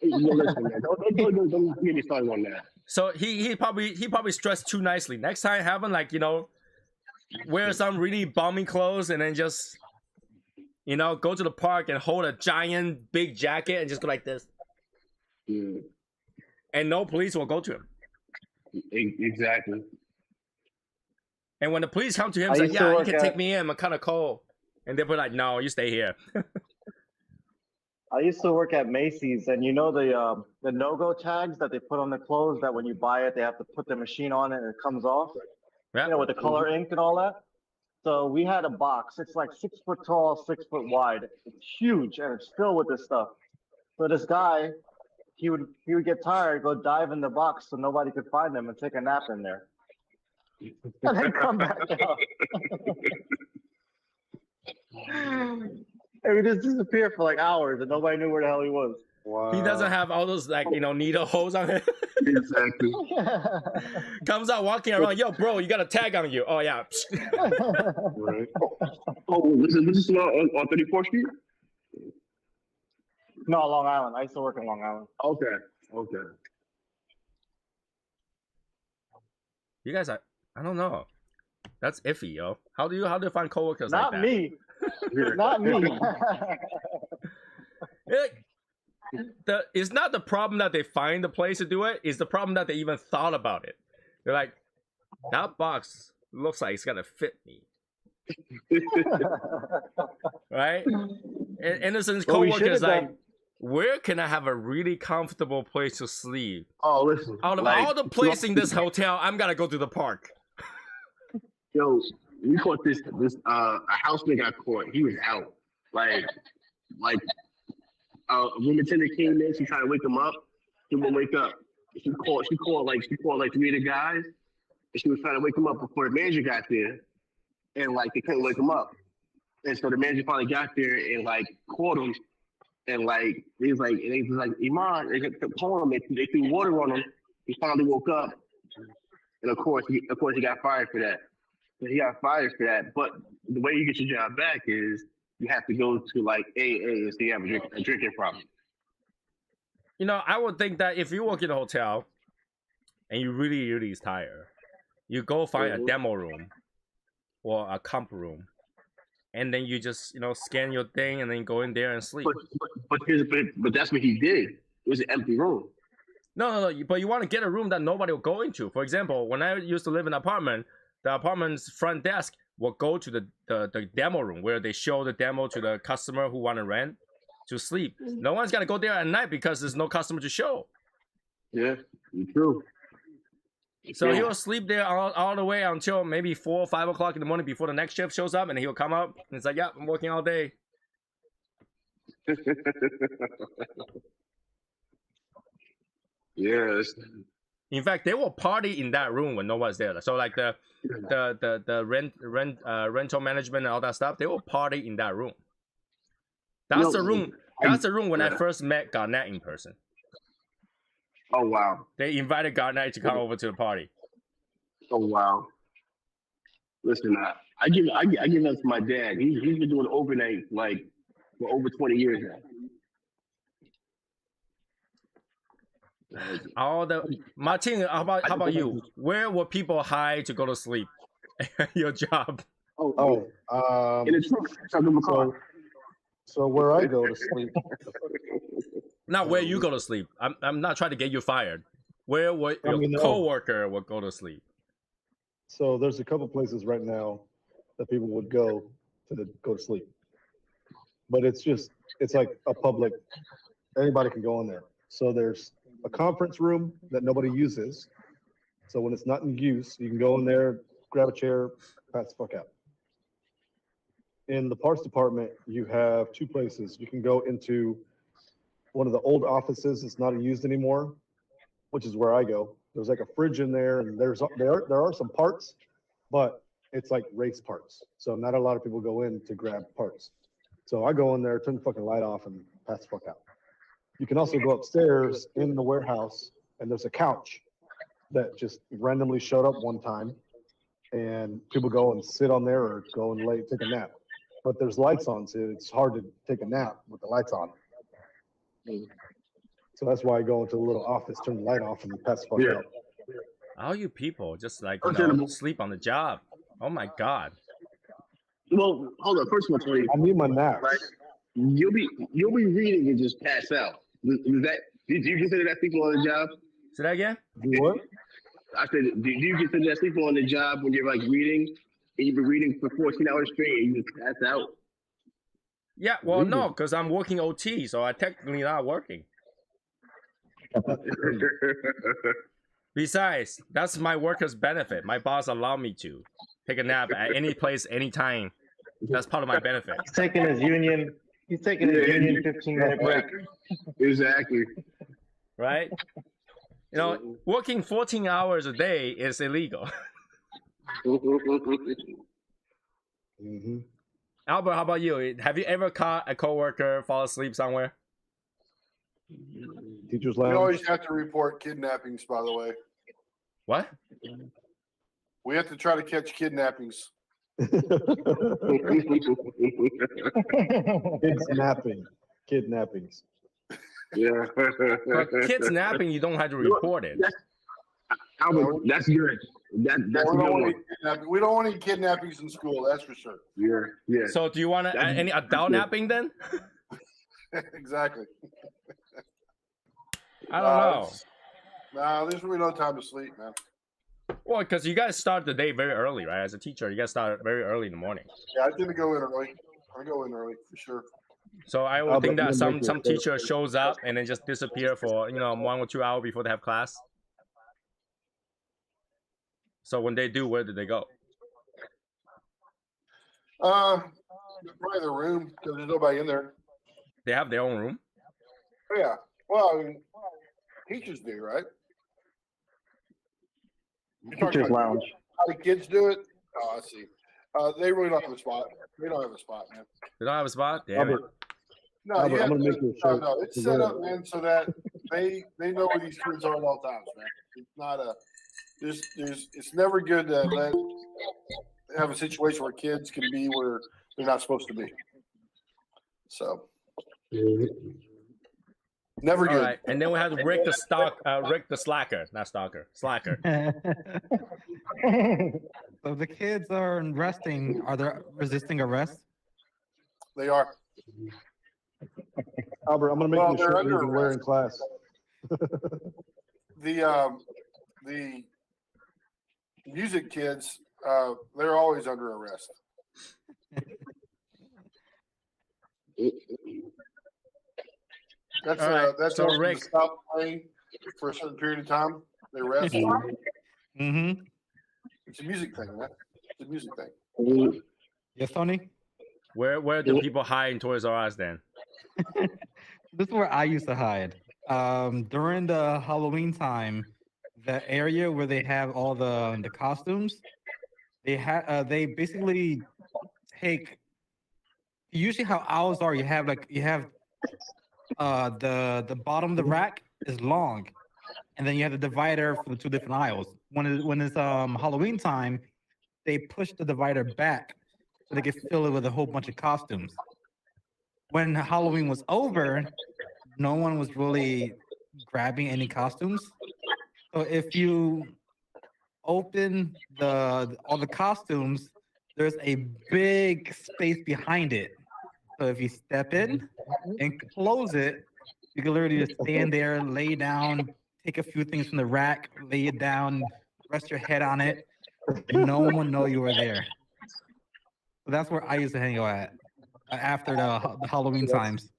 Listen, man, don't get me started on that. So he probably stressed too nicely. Next time, have him wear some really balmy clothes and then just go to the park and hold a giant big jacket and just go like this. Yeah, And no police will go to him. exactly. And when the police come to him, I he's like, used to "Yeah, you work can at- take me in. I'm kind of cold." And they'll be like, "No, you stay here." I used to work at Macy's, and you know the no-go tags that they put on the clothes that when you buy it, they have to put the machine on it and it comes off. Yeah. You know, with the color ink and all that. So we had a box. It's like 6 foot tall, 6 foot wide. It's huge, and it's filled with this stuff. So this guy, he would get tired, go dive in the box so nobody could find him, and take a nap in there, and then come back out. And we just disappear for like hours, and nobody knew where the hell he was. Wow. He doesn't have all those like needle holes on it. Exactly. Comes out walking around. Yo, bro, you got a tag on you. Oh yeah. Right. Oh, this is on 34th Street? No, Long Island. I used to work in Long Island. Okay. You guys are. I don't know. That's iffy, yo. How do you find coworkers Not like that? me. Not me. It's not the problem that they find the place to do it. It's the problem that they even thought about it. They're like, that box looks like it's gonna fit me, right? And innocent Well, we coworkers should've like, done- where can I have a really comfortable place to sleep? Oh, listen. Out of like, all the places in this hotel, I'm gonna go to the park. Yo, we caught this a housemate got caught. He was out. Like a room attendant came in, she tried to wake him up. He wouldn't wake up. She called like 3 of the guys, and she was trying to wake him up before the manager got there. And like they couldn't wake him up. And so the manager finally got there and like called him. And like he was like, Iman, they kept calling him. They threw water on him. He finally woke up. And of course he got fired for that. He got fired for that. But the way you get your job back is you have to go to like AA and say you have a drinking problem. I would think that if you work in a hotel and you really, really is tired, you go find a demo room or a comp room, and then you just scan your thing and then go in there and sleep. But that's what he did. It was an empty room. No. But you want to get a room that nobody will go into. For example, when I used to live in an apartment, the apartment's front desk will go to the demo room where they show the demo to the customer who want to rent to sleep. No one's gonna go there at night because there's no customer to show. Yeah, true. So he'll sleep there all the way until maybe 4 or 5 o'clock in the morning before the next shift shows up, and he'll come up and it's like, yeah, I'm working all day. Yes. In fact, they will party in that room when no one's there. So like the rental management and all that stuff, they will party in that room. That's the room. That's the room when I first met Garnett in person. Oh wow. They invited Garnett to come over to the party. Oh wow. Listen, I give that to my dad. He's been doing overnight like for over 20 years now. Martin, how about you? Where will people hide to go to sleep? Your job. In the truck. So where I go to sleep. Not where you go to sleep. I'm not trying to get you fired. Where would your coworker would go to sleep? So there's a couple places right now that people would go to sleep, but it's like a public. Anybody can go in there. So there's a conference room that nobody uses. So when it's not in use, you can go in there, grab a chair, pass the fuck out. In the parts department, you have 2 places. You can go into one of the old offices that's not used anymore, which is where I go. There's like a fridge in there, and there are some parts, but it's like race parts. So not a lot of people go in to grab parts. So I go in there, turn the fucking light off, and pass the fuck out. You can also go upstairs in the warehouse, and there's a couch that just randomly showed up one time, and people go and sit on there or go and take a nap. But there's lights on, so it's hard to take a nap with the lights on. So that's why I go into the little office, turn the light off, and pass the fuck out. All you people just like sleep on the job. Oh my god. Well, hold on. First of all, Tony, I need my naps. right? You'll be reading and just pass out. Did you consider that sleeping on the job? Say that again? Do what? I said, do you consider that sleeping on the job when you're like reading and you've been reading for 14 hours straight and you just pass out? Yeah, well, no, because I'm working OT, so I technically not working. Besides, that's my workers' benefit. My boss allowed me to. take a nap at any place, anytime. That's part of my benefit, He's taking his union. He's taking his union 15-minute break. Exactly. right? You know, working 14 hours a day is illegal. Mm-hmm. Albert, how about you? Have you ever caught a coworker fall asleep somewhere? Teachers We lounge. always have to report kidnappings, by the way. What? We have to try to catch kidnappings. Kidnappings. Yeah. For kids napping, you don't have to report it. Albert, that's good. That's a good one. We don't want any kidnappings in school, that's for sure. Yeah. So do you want any adult napping then? Exactly. I don't know. Nah, there's really no time to sleep, man. Well, because you guys start the day very early, right? As a teacher, you guys start very early in the morning. Yeah, I tend to go in early. I go in early for sure. So I would Albert, think that I'm some gonna make you a teacher shows up and then just disappear for 1 or 2 hours before they have class. So when they do, where do they go? Probably the room because there's nobody in there. They have their own room. Oh, yeah. Well, I mean, teachers do, right? You're talking Teachers about lounge. how the kids do it? Oh, I see. They really don't have a spot. They don't have a spot, man. They don't have a spot. Damn it. Albert, No, Albert, you have I'm gonna to- make you a shirt. no, it's set up, man, so that they know where these kids are at all times, man. It's not a it's never good to have a situation where kids can be where they're not supposed to be. So never All good. right, and then we have Rick the slacker, not stalker, slacker. So the kids are resting. Are they resisting arrest? They are. Albert, I'm gonna make Well, you a they're shirt under you can wear in class. The music kids, they're always under arrest. That's All right, that's so when they Rick- stop playing for a certain period of time. They rest. Mm-hmm. It's a music thing, man. It's a music thing. Yes, Tony? Where do people hide in Toys R Us then? This is where I used to hide. During the Halloween time, the area where they have all the costumes, they basically take usually how owls are, you have the bottom of the rack is long, and then you have the divider for the two different aisles. When it's Halloween time, they push the divider back so they can fill it with a whole bunch of costumes. When Halloween was over, no one was really grabbing any costumes. So if you open all the costumes, there's a big space behind it. So if you step in and close it, you can literally just stand there, lay down, take a few things from the rack, lay it down, rest your head on it. No one would know you were there. So that's where I used to hang out at after the Halloween times.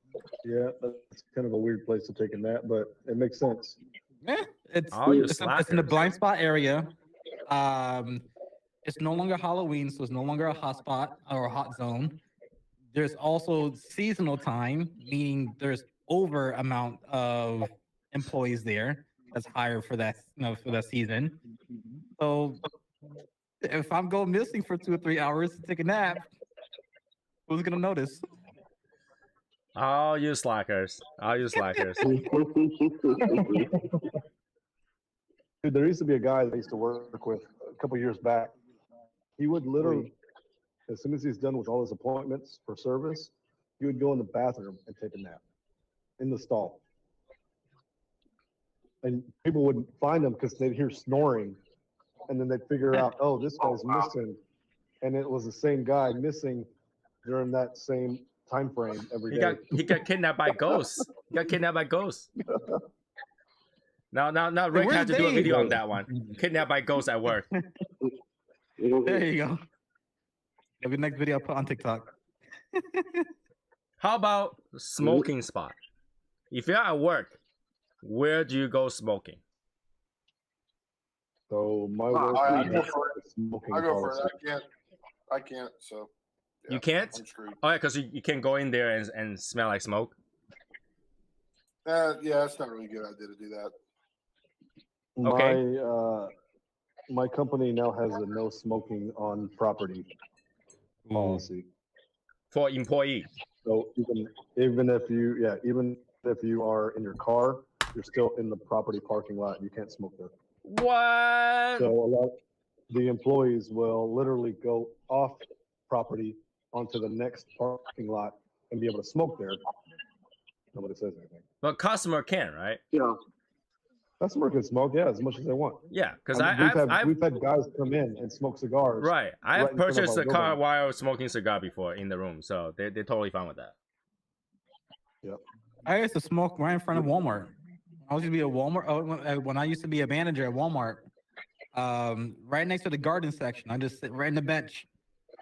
Yeah, that's kind of a weird place to take a nap, but it makes sense. Yeah, it's Oh, you it's in the slackers. blind spot area. It's no longer Halloween, so it's no longer a hot spot or a hot zone. There's also seasonal time, meaning there's over amount of employees there that's hired for that, for that season. So if I'm going missing for 2 or 3 hours to take a nap, who's gonna notice? Oh, you slackers. Oh, you slackers. Dude, there used to be a guy that I used to work with a couple years back. He would literally, as soon as he's done with all his appointments for service, he would go in the bathroom and take a nap in the stall. And people would find him because they'd hear snoring, and then they'd figure out, oh, this guy's missing. And it was the same guy missing during that same time frame every day. He got kidnapped by ghosts. He got kidnapped by ghosts. Now Rick where's had to do a Dave? video on that one. Kidnapped by ghosts at work. There you go. Maybe next video I'll put on TikTok. How about smoking spot? If you're at work, where do you go smoking? So my All work right, I is go for it. smoking I go for it. policy. I can't. So yeah, You can't? I'm screwed. Oh yeah, because you can't go in there and smell like smoke. Yeah, it's not really a good idea to do that. Okay. My company now has a no smoking on property policy. For employee. So even if you are in your car, you're still in the property parking lot. You can't smoke there. What? So a lot the employees will literally go off property onto the next parking lot and be able to smoke there. Nobody says anything. But customer can, right? Yeah. Customer can smoke, yeah, as much as they want. Yeah, because I mean, we've had guys come in and smoke cigars. right. I have right in front of purchased our a car building. while smoking cigar before in the room, so they're totally fine with that. I used to smoke right in front of Walmart. I used to be a Walmart. When I used to be a manager at Walmart, right next to the garden section, I just sit right in the bench,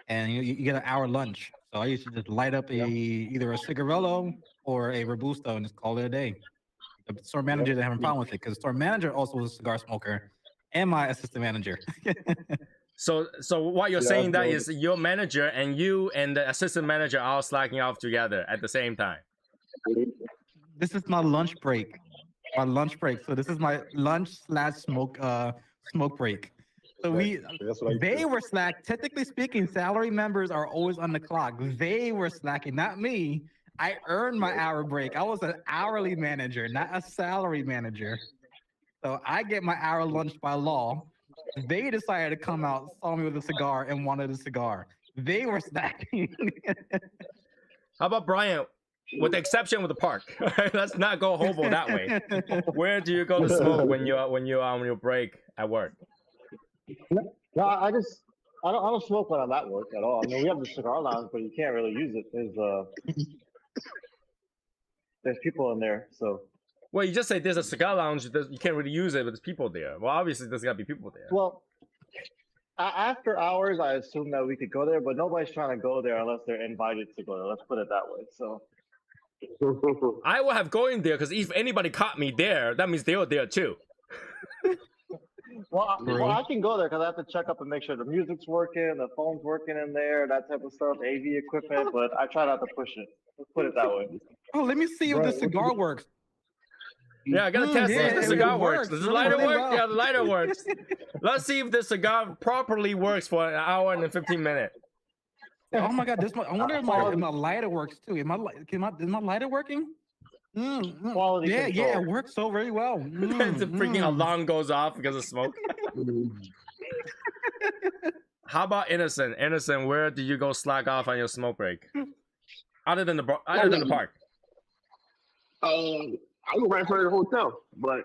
and you get an hour lunch. So I used to just light up either a cigarillo or a robusto and just call it a day. The store manager didn't have a problem with it because the store manager also was a cigar smoker, and my assistant manager. So what you're saying that no. is your manager and you and the assistant manager are all slacking off together at the same time. This is my lunch break. My lunch break. So this is my lunch/smoke break. So That's what I they do. were slack. Technically speaking, salary members are always on the clock. They were slacking, not me. I earned my hour break. I was an hourly manager, not a salary manager. So I get my hour lunch by law. They decided to come out, saw me with a cigar, and wanted a cigar. They were slacking. How about Brian? With the exception of the park, let's not go hobo that way. Where do you go to smoke when you're on your break at work? No, I don't smoke when I'm at work at all. I mean, we have the cigar lounge, but you can't really use it. There's people in there, so. Well, you just say there's a cigar lounge. You can't really use it, but there's people there. Well, obviously there's gotta be people there. Well, after hours, I assume that we could go there, but nobody's trying to go there unless they're invited to go there. Let's put it that way. So. I will have going there because if anybody caught me there, that means they were there too. Well, I can go there because I have to check up and make sure the music's working, the phone's working in there, that type of stuff, AV equipment. But I try not to push it. Let's put it that way. Oh, let me see if the cigar works. Yeah, I gotta test if the cigar it works. works. Does the lighter Really work? well. Yeah, the lighter works. Let's see if the cigar properly works for an hour and 15 minutes. Oh my god, I wonder if my lighter works too. Is my lighter working? Quality Yeah, control. it works so very well. The freaking alarm goes off because of smoke. How about Innocent? Innocent, where do you go slack off on your smoke break? Other than the park. I go right in front of the hotel, but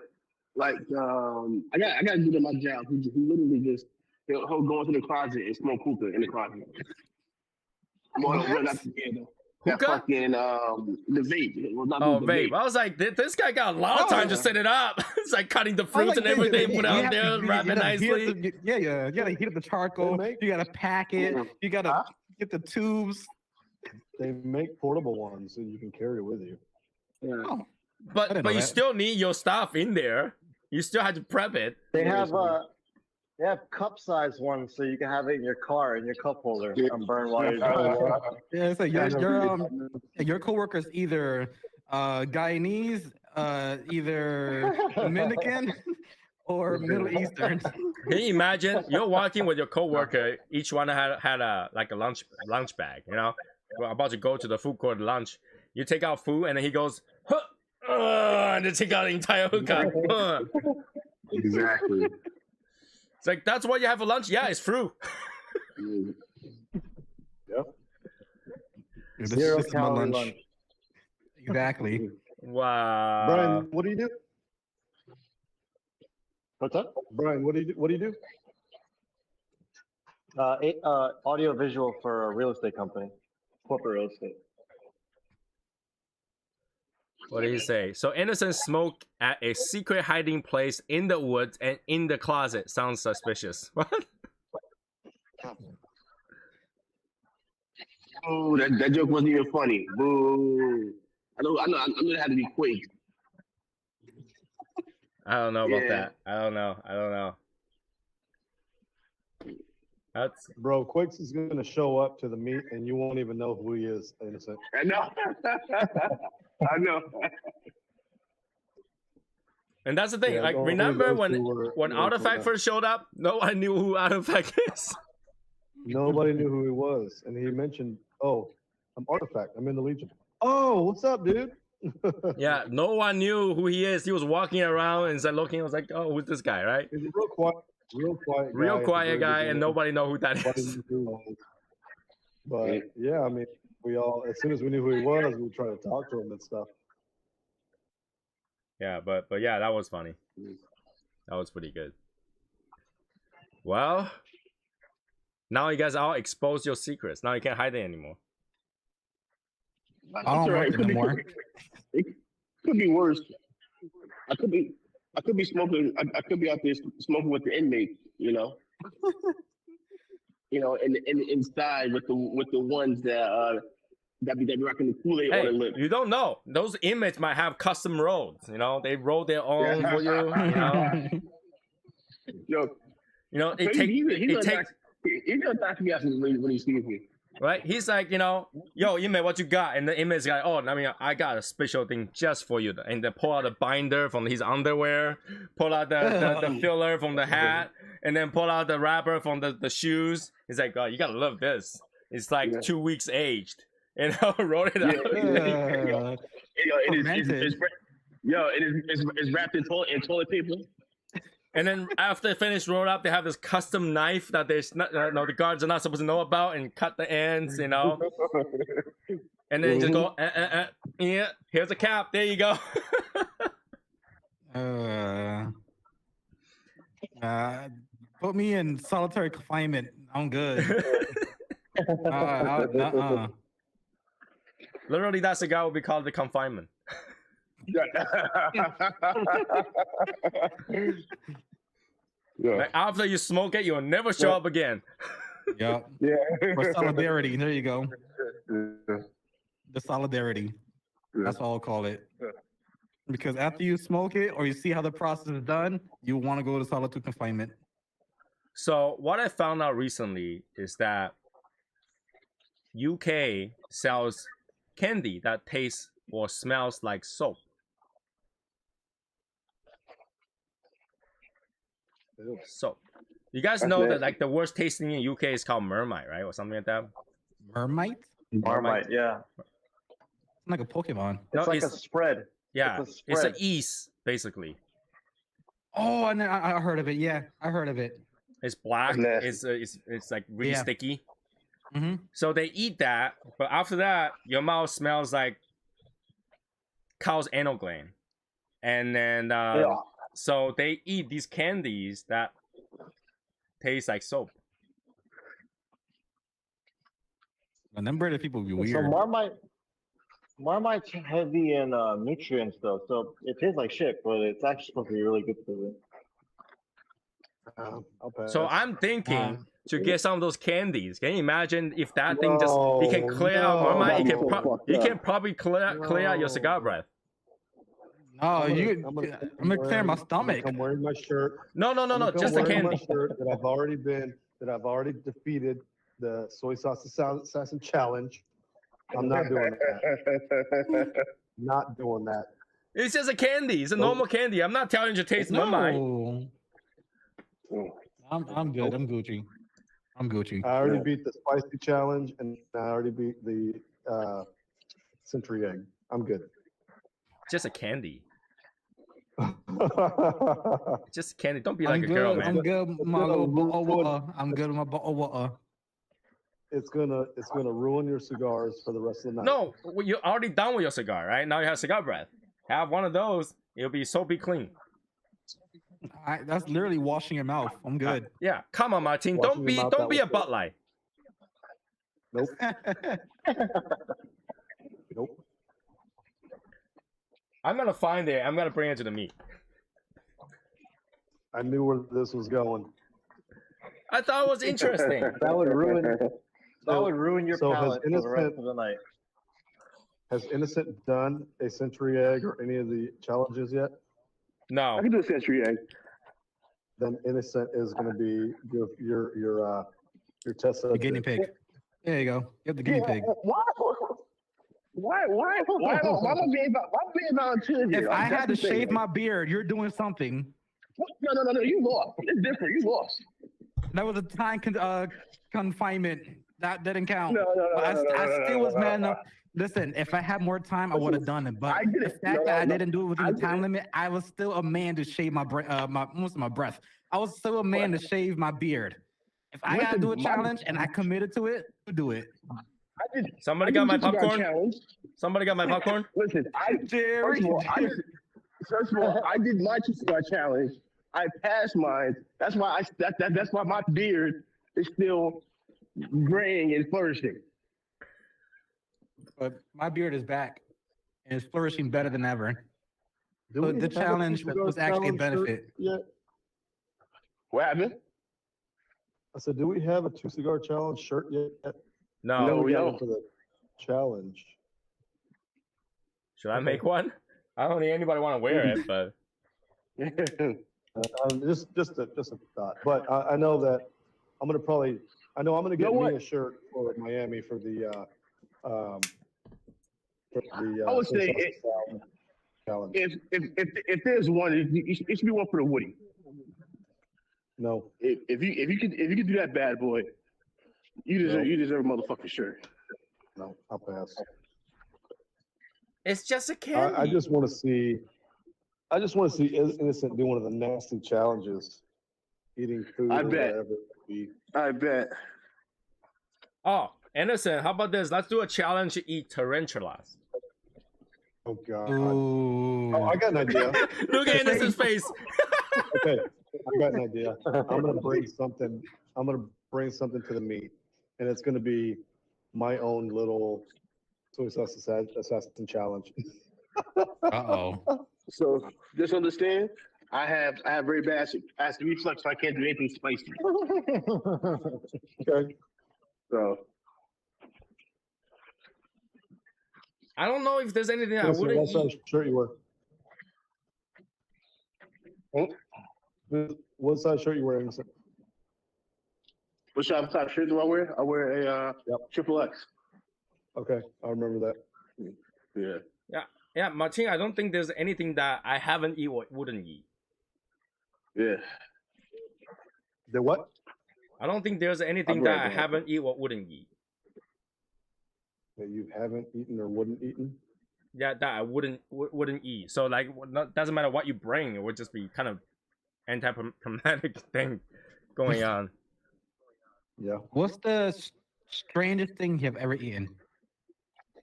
like I got to do my job. He literally just he'll go into the closet and smoke hookah in the closet. Well, not together. That Hookah? fucking the vape. Well, not Oh, the vape. I was like, this guy got a lot of time to set it up. It's like cutting the fruits and everything, put it out there, wrap it nicely. You gotta heat up the charcoal. You gotta pack it. You gotta get the tubes. They make portable ones so you can carry it with you. Yeah. Oh, I But didn't know you that. still need your stuff in there. You still have to prep it. They have cup size ones so you can have it in your car in your cup holder and burn while you're driving. Yeah, so your coworker's either Guyanese, either Dominican, or Middle Eastern. Can you imagine? You're walking with your coworker. Each one had a lunch bag. You know, we're about to go to the food court lunch. You take out food, and then he goes, huh, and then take out the entire hookah. Exactly. It's like, that's what you have for lunch? Yeah, it's fruit. This Zero is my calorie lunch. lunch. Exactly. Wow. Brian, what do you do? What's up? Brian, what do you do? Audio visual for a real estate company, corporate real estate. What did he say? So Innocent smoke at a secret hiding place in the woods and in the closet. Sounds suspicious. What? Oh, that joke wasn't even funny. Boo. I know it had to be quick. I don't know about Yeah. that. I don't know. That's Bro, Quicks is gonna show up to the meet and you won't even know who he is, Innocent. I know. I know. and that's the thing. Yeah, like only remember those two when were Artifact that. first showed up, no one knew who Artifact is. Nobody knew who he was. And he mentioned, oh, I'm Artifact. I'm in the Legion. Oh, what's up, dude? Yeah, no one knew who he is. He was walking around and looking. I was like, oh, who's this guy, right? He's a real quiet guy. Real at the quiet very guy, and beginning. nobody know who that Nobody is. knew who he was. But yeah, I mean, we all, as soon as we knew who he was, we tried to talk to him and stuff. Yeah, but yeah, that was funny. That was pretty good. Well, now you guys all exposed your secrets. Now you can't hide it anymore. I don't work anymore. It could be worse. I could be smoking. I could be out there smoking with the inmates. You know. And inside with the ones that be rocking the Kool-Aid on Hey, their lips. you don't know. Those inmates might have custom rolls. They roll their own for you. Yo, It takes he's gonna talk to me after when he sees me. right. He's like, yo, inmate, what you got? And the inmate's like, oh, I mean, I got a special thing just for you. And they pull out a binder from his underwear, pull out the filler from the hat, and then pull out the wrapper from the shoes. He's like, oh, you gotta love this. It's like 2 weeks aged. Roll it out. It's wrapped in toilet paper. And then after they finish roll up, they have this custom knife that the guards are not supposed to know about, and cut the ends, And then just go, yeah, here's a cap. There you go. Put me in solitary confinement. I'm good. Literally, that cigar would be called the confinement. Like after you smoke it, you'll never show up again. Yep. Yeah. For solidarity. There you go. The solidarity. That's all I'll call it. Because after you smoke it or you see how the process is done, you want to go to solitary confinement. So what I found out recently is that UK sells candy that tastes or smells like soap. Soap. You guys know that like the worst tasting in UK is called Mermite, right? Or something like that. Mermite? Marmite, yeah. It's like a Pokemon. It's like a spread. Yeah, It's a it's spread. an yeast, basically. Oh, and I heard of it. Yeah, I heard of it. It's black. That's It's like really Yeah. sticky. Mm-hmm. So they eat that, but after that, your mouth smells like cow's anal gland, and then so they eat these candies that taste like soap. And them British people be So weird. Marmite's heavy in nutrients though, so it tastes like shit, but it's actually supposed to be really good for you. I'll pass. So I'm thinking to get some of those candies. Can you imagine if that thing just it can clear out Marmite? You can probably clear out your cigar breath. No, I'm I'm gonna clear my stomach. I'm wearing my shirt. No, just the wearing my candy. shirt that I've already defeated the Soy Sauce Assassin challenge. I'm not doing that. Not doing that. It's just a candy. It's a normal candy. I'm not telling you to taste Marmite. No. I'm good. I'm Gucci. I already beat the spicy challenge, and I already beat the century egg. I'm good. Just a candy. Just candy. Don't be I'm like a good. girl, man. I'm good. with My little bottle of water. I'm good with my bottle of water. It's gonna ruin your cigars for the rest of the night. No, you're already done with your cigar, right? Now you have cigar breath. Have one of those. It'll be soapy clean. That's literally washing your mouth. I'm good. Yeah, come on, Martin. Washing your mouth Don't out be a with Bud Light. Nope. Nope. I'm gonna find it. I'm gonna bring it to the meet. I knew where this was going. I thought it was interesting. That would ruin your so has palate for the rest Innocent- of the night. Has Innocent done a century egg or any of the challenges yet? No. I can do a century egg. Then Innocent is going to be your Your test The guinea subject. pig. There you go. Yep, the guinea pig. Why am I being volunteered here? If Like, I that's had to the thing, shave like, my beard, you're doing something. No, you lost. It's different. You lost. That was a time confinement. That didn't count. No, But I still was man no. enough. Listen, if I had more time, I would have done it. But I did the it. fact that I No. didn't do it within I the time did it. limit, I was still a man to shave my most of my breath. I was still a man to shave my beard. If I gotta Listen, do a my- challenge and I committed to it, I'll do it. I did. Somebody I got did my the cigar popcorn? challenge. Somebody got my popcorn? Listen, Jerry, first of all, I did my cigar challenge. I passed mine. That's why that's why my beard is still graying and flourishing. but my beard is back and it's flourishing better than ever. Do So we the have a challenge cigar was actually a challenge shirt benefit. yet? What happened? I said, do we have a 2 cigar challenge shirt yet? No. No. we we got don't. one for the challenge. Should I make one? I don't think anybody want to wear it, but Just a thought. But I know that I'm gonna get know what? me a shirt for Miami for the I would Soy say Sauce challenge. if there's one, it should be one for the Woody. No, If you could do that, bad boy, you deserve a motherfucking shirt. no, I'll pass. it's just a candy. I just want to see Innocent do one of the nasty challenges, eating food I or bet. whatever it be. I bet. Oh, Innocent, how about this? Let's do a challenge to eat tarantulas. Oh God! Ooh. Oh, I got an idea. Look at Innocent's face. Okay, I got an idea. I'm gonna bring something to the meet, and it's gonna be my own little Soy Sauce Assassin challenge. Uh-oh. So just understand, I have very bad acid reflux, so I can't do anything spicy. Okay. So I don't know if there's anything I Listen, wouldn't what size eat. shirt you wear? What size shirt you wear, Innocent? what type of shirt do I wear? I wear a triple X. Okay, I remember that. Yeah. Yeah, Martin, I don't think there's anything that I haven't eaten or wouldn't eat. Yeah. The what? I don't think there's anything I'm that right I there. haven't eaten or wouldn't eat. That you haven't eaten or wouldn't eaten? Yeah, that I wouldn't eat. So like, doesn't matter what you bring, it would just be kind of anti-problematic thing going on. Yeah. What's the strangest thing you've ever eaten?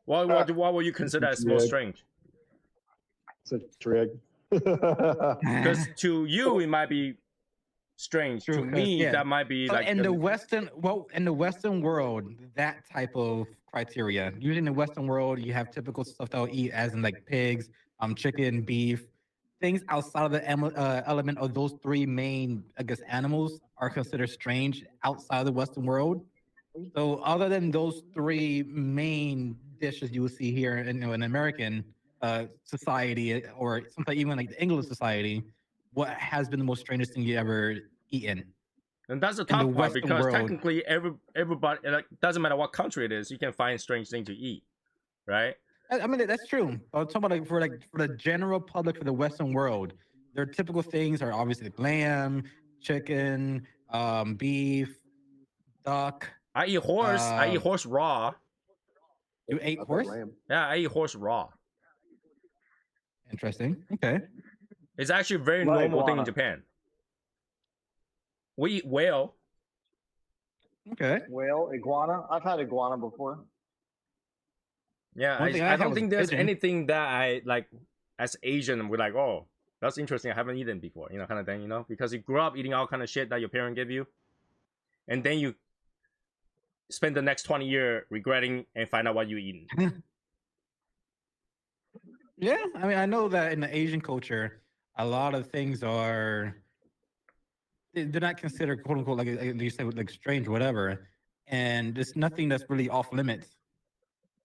What would you consider as most Yeah. strange? It's a drag. Because to you it might be strange. True, To 'cause, me, yeah. that might be So like in the Western world, that type of criteria. Usually in the Western world, you have typical stuff that I'll eat, as in like pigs, chicken, beef. Things outside of the element of those three main, I guess, animals are considered strange outside of the Western world. So other than those three main dishes you will see here in an American society, or sometimes even like the English society, what has been the most strangest thing you ever eaten? And that's the in the tough part Western because world. technically everybody, like, doesn't matter what country it is, you can find strange thing to eat, right? I mean, that's true. I'm talking about for the general public, for the Western world, their typical things are obviously lamb, chicken, beef, duck. I eat horse. I eat horse raw. You ate I thought horse? lamb. Yeah, I eat horse raw. Interesting. Okay. It's actually a very Like normal thing in iguana. Japan. We eat whale. Okay. Whale, iguana. I've had iguana before. Yeah, One thing I I had don't was think there's pigeon. anything that I like as Asian. We're like, oh, that's interesting. I haven't eaten before, kind of thing, because you grew up eating all kind of shit that your parent gave you, and then you spend the next 20 years regretting and find out what you eaten. Yeah, I mean, I know that in the Asian culture, a lot of things are they're not considered quote unquote like you say like strange or whatever, and there's nothing that's really off limits.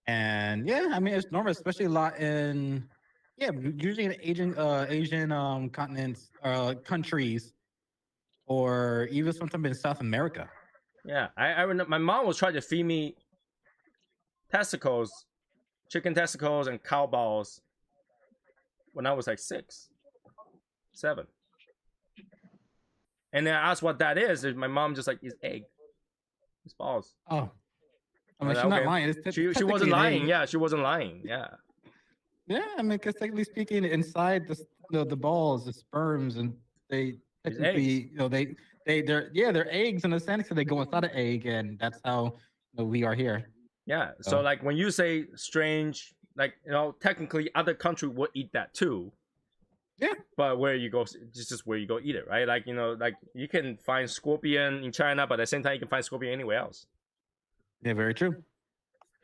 And yeah, I mean it's normal, especially a lot in usually in Asian continents countries, or even sometimes in South America. Yeah, I remember my mom was trying to feed me testicles, chicken testicles, and cow balls when I was like 6, 7. And then I asked what that is. And my mom just like, it's egg, it's balls. Oh, I I mean, was she's like, not okay. lying. It's She technically wasn't an lying. egg. Yeah, she wasn't lying. Yeah. Yeah, I mean, because technically speaking, inside the balls, the sperms, and they It's technically, they're eggs in a sense, so they go inside an egg, and that's how we are here. Yeah. So Oh. like when you say strange, like technically other country would eat that too. Yeah. But where you go, it's just where you go eat it, right? Like like you can find scorpion in China, but at the same time you can find scorpion anywhere else. Yeah, very true.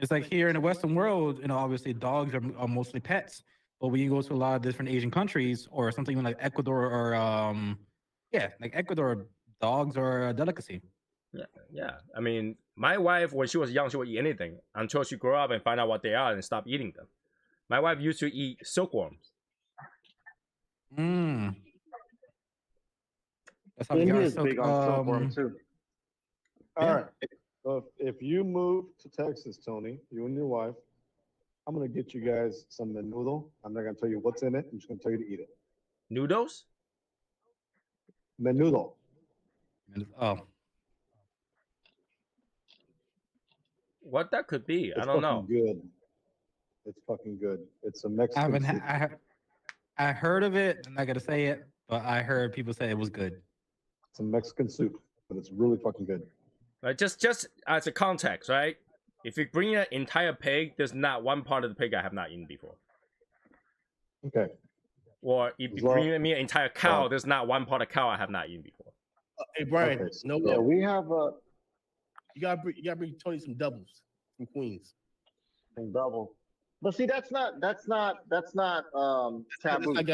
It's like here in the Western world, obviously dogs are mostly pets. But when you go to a lot of different Asian countries or something like Ecuador or like Ecuador, dogs are a delicacy. Yeah. I mean, my wife when she was young, she would eat anything until she grew up and find out what they are and stop eating them. My wife used to eat silkworms. That's how we India got is big on silkworm too. All right. So if you move to Texas, Tony, you and your wife, I'm gonna get you guys some menudo. I'm not gonna tell you what's in it. I'm just gonna tell you to eat it. Noodles? Menudo. Oh, What that could be? It's I don't fucking know. good. It's fucking good. It's a Mexican. I haven't. soup. I heard of it. I'm not gonna say it, but I heard people say it was good. It's a Mexican soup, but it's really fucking good. Right, just as a context, right? If you bring an entire pig, there's not one part of the pig I have not eaten before. Okay. Or if you bring me an entire cow, there's not one part of cow I have not eaten before. Hey Brian, Okay, no, Yeah, we have you gotta bring Tony some doubles from Queens. a double. But see, that's not taboo. That's not I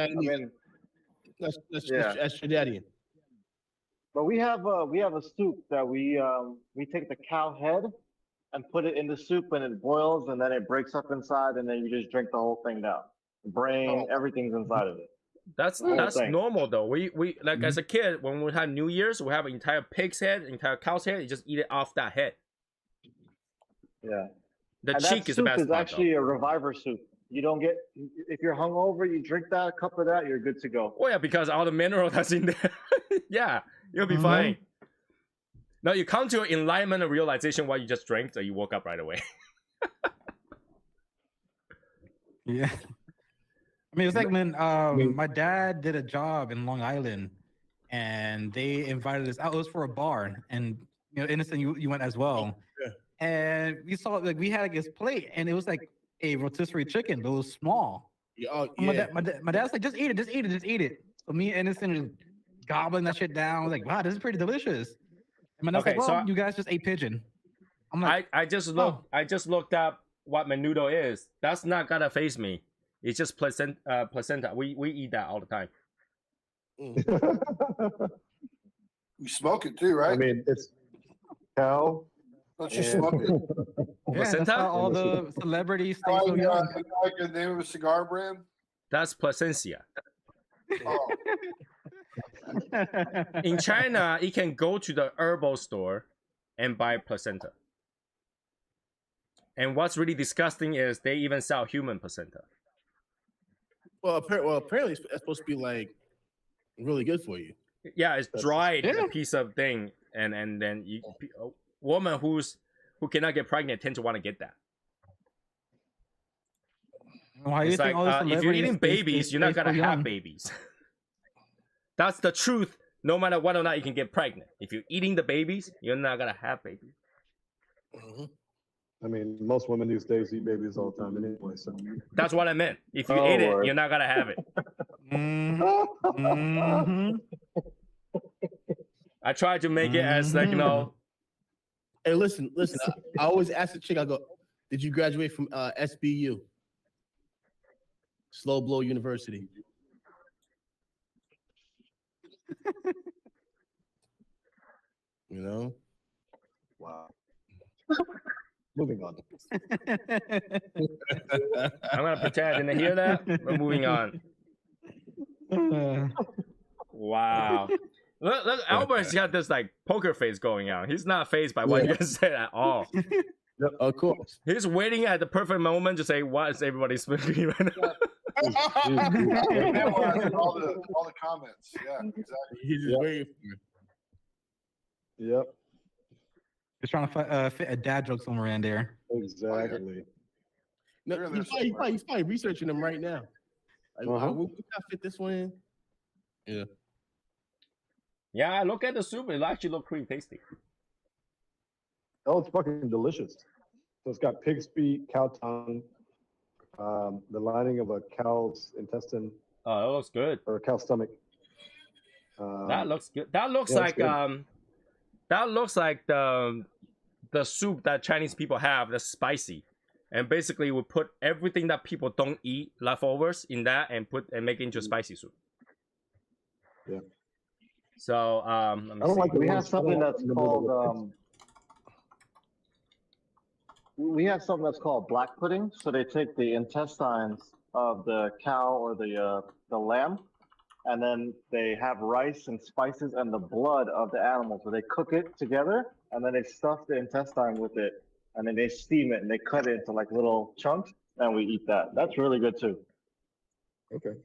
mean, That's Yeah. that's Trinidadian. but we have a soup that we take the cow head and put it in the soup and it boils and then it breaks up inside and then you just drink the whole thing down. Brain, everything's inside of it. That's whole thing. normal though. We like as a kid when we had New Year's, we have an entire pig's head, entire cow's head. You just eat it off that head. Yeah. The And cheek that is the soup best is part. actually a reviver soup. You don't get if you're hungover, you drink that a cup of that, you're good to go. Oh yeah, because all the mineral that's in there. Yeah, you'll be fine. Now you come to enlightenment and realization what you just drank, so you woke up right away. Yeah. I mean, it's like when my dad did a job in Long Island, and they invited us out. It was for a bar, and Innocent, you went as well. Yeah. And we saw we had like this plate, and it was like a rotisserie chicken, but it was small. Yeah, oh, And yeah. my dad's like, just eat it. So me and Innocent was gobbling that shit down. I was like, wow, this is pretty delicious. And my dad's Okay, like, well, so you guys just ate pigeon. I'm like, I just looked up what menudo is. That's not gonna faze me. It's just placenta. We eat that all the time. You smoke it too, right? I mean, it's cow. Don't you and- smoke it? yeah, that's placenta? how all the celebrities stay so Like, young. like the name of a cigar brand? That's placencia. Oh, In China, you can go to the herbal store and buy placenta. And what's really disgusting is they even sell human placenta. Well, apparently it's supposed to be like really good for you. Yeah, it's dried Yeah. a piece of thing, and then a woman who cannot get pregnant tend to want to get that. Why do you It's think like all the if you're celebrities eating babies, you're not stay so gonna have young? babies. That's the truth. No matter whether or not you can get pregnant, if you're eating the babies, you're not gonna have babies. Mhm. I mean, most women these days eat babies all the time anyway. So That's what I meant. If you Oh, ate it, Lord. you're not gonna have it. Mhm. I tried to make it as like Hey, listen. I always ask the chick. I go, "Did you graduate from SBU, Slow Blow University?" You know. wow. Moving on. I'm gonna pretend I didn't hear that. We're moving on. Wow. Look, Albert's got this like poker face going on. He's not phased by what you guys said at all. Of course. He's waiting at the perfect moment to say, "What is everybody speaking right now?" Analyzing all the comments. Yeah, exactly. He's just waiting for it. Yep, Just trying to fit a dad joke somewhere in there. exactly. No, They're in he's there probably researching them right now. Like, Uh-huh. we can fit this one in. Yeah. Yeah, look at the soup. It actually looks pretty tasty. Oh, it's fucking delicious. So it's got pig's feet, cow tongue, the lining of a cow's intestine Oh, that looks good. or a cow's stomach. That looks good. That looks yeah, like it's good. that looks like the soup that Chinese people have that's spicy. And basically we put everything that people don't eat leftovers in that and make it into spicy soup. Yeah. So let me I don't see. like the We have ones- I something don't that's remember called the- we have something that's called black pudding. So they take the intestines of the cow or the lamb, and then they have rice and spices and the blood of the animal. So they cook it together, and then they stuff the intestine with it, and then they steam it and they cut it into like little chunks, and we eat that. That's really good too. Okay.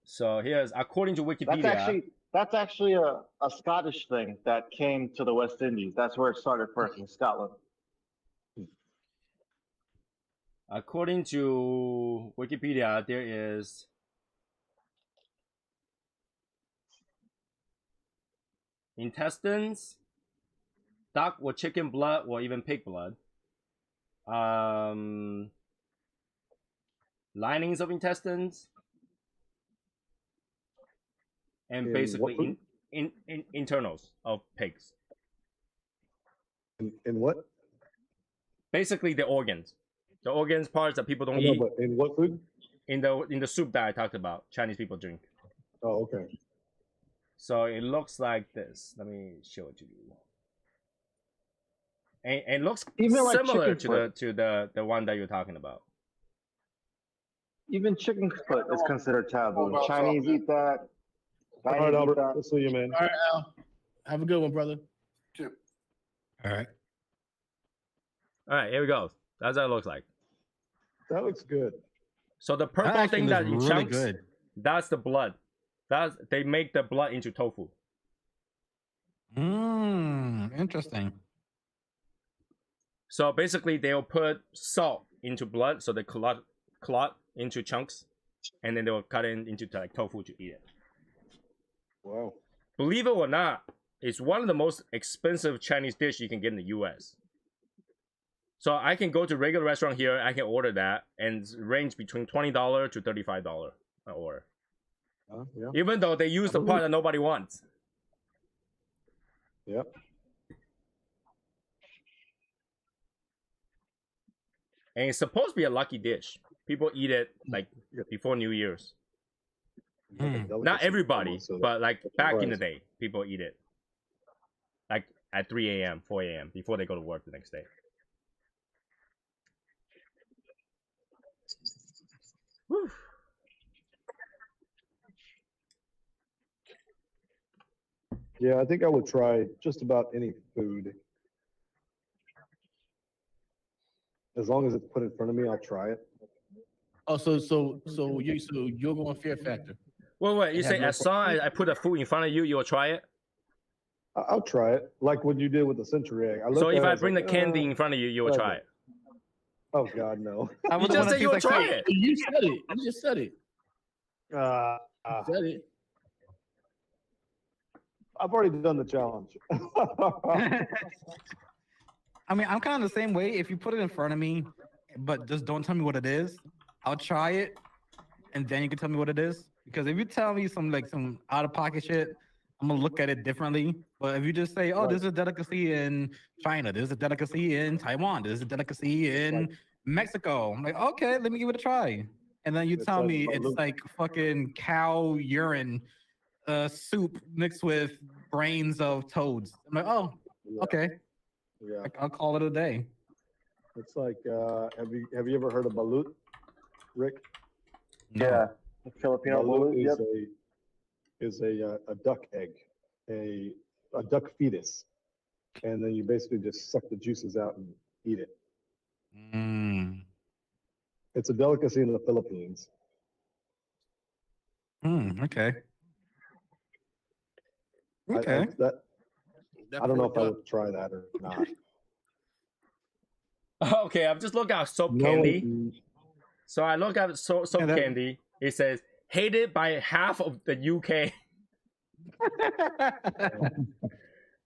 So here's according to Wikipedia. That's actually a Scottish thing that came to the West Indies. That's where it started first in Scotland. According to Wikipedia, there is intestines, duck or chicken blood, or even pig blood. Linings of intestines, and In basically what food? in internals of pigs. In what? Basically the organs parts that people I don't know, eat but in what food? in the soup that I talked about. Chinese people drink. Oh, okay. So it looks like this. Let me show it to you. And it looks Even like similar chicken to the one that you're talking about. Even chicken foot is considered taboo. About Chinese something. eat that. All right, Chinese eat Albert. that. We'll see you, man. All right, Al. Have a good one, brother. All right. All right, here we go. That's what it looks like. That looks good. So the That purple actually thing looks that in really chunks, good. that's the blood. They make the blood into tofu. Interesting. So basically, they'll put salt into blood, so they clot into chunks, and then they will cut it into like tofu to eat it. Wow. Believe it or not, it's one of the most expensive Chinese dish you can get in the U.S. So I can go to regular restaurant here, I can order that, and range between $20 to $35 an order. Yeah. Even though they use the part that nobody wants. Yep. And it's supposed to be a lucky dish. People eat it like before New Year's. Not everybody, but like back in the day, people eat it. Like at 3 a.m., 4 a.m. before they go to work the next day. Whew. Yeah, I think I would try just about any food. As long as it's put in front of me, I'll try it. Oh, so you're going Fear Factor. Wait, you It say has no as long as I put a food in front of you, you'll try it? I'll try it, like what you did with the century egg. So if I was bring the like, candy in front of you, you will try it. Oh God, no. I You wouldn't just wanna said you will taste like try fake. it. You said it. You just said it. Uh, You said it. I've already done the challenge. I mean, I'm kind of the same way. If you put it in front of me, but just don't tell me what it is, I'll try it, and then you can tell me what it is. Because if you tell me some out of pocket shit, I'm gonna look at it differently. But if you just say, "Oh, this is a delicacy in China. This is a delicacy in Taiwan. This is a delicacy in Mexico," I'm like, "Okay, let me give it a try." And then you It's tell like me balut. it's like fucking cow urine soup mixed with brains of toads. I'm like, "Oh, Yeah, okay, yeah. I'll call it a day." It's like, have you ever heard of balut, Rick? No. Yeah. Filipino Balut balut. is Yep. is a duck egg, a duck fetus, and then you basically just suck the juices out and eat it. Mm. It's a delicacy in the Philippines. Okay. I, Okay. I don't know if I would try that or not. Okay, I'm just looking at soap No, candy. So I look at soap Yeah, that- candy. It says hated by half of the UK,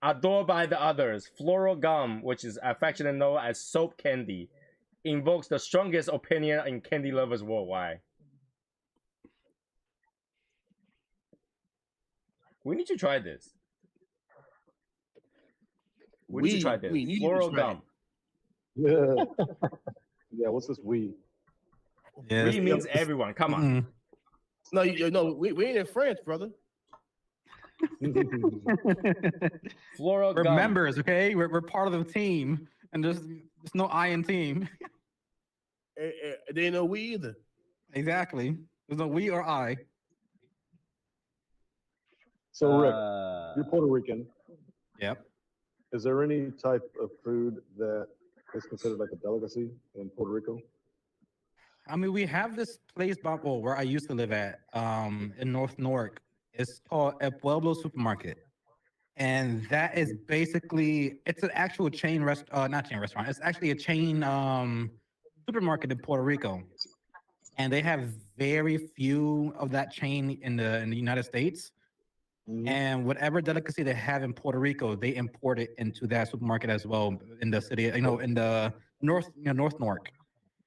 adored by the others. Floral gum, which is affectionately known as soap candy, invokes the strongest opinion in candy lovers worldwide. We need to try this. We need to try this. we need to Floral try gum. yeah. Yeah, what's this we? Yeah, We it's- means everyone. Come on. Mm. No, we ain't in France, brother. Floral We're gum. members, okay? We're part of the team, and there's no I in team. They ain't no we either. Exactly. There's no we or I. So Rick, Uh, you're Puerto Rican. Yep. Is there any type of food that is considered like a delicacy in Puerto Rico? I mean, we have this place, well, where I used to live at, in North Newark. It's called El Pueblo Supermarket, and that is basically it's an actual chain not chain restaurant. It's actually a chain supermarket in Puerto Rico, and they have very few of that chain in the United States. Mhm. And whatever delicacy they have in Puerto Rico, they import it into that supermarket as well in the city, in the North Newark.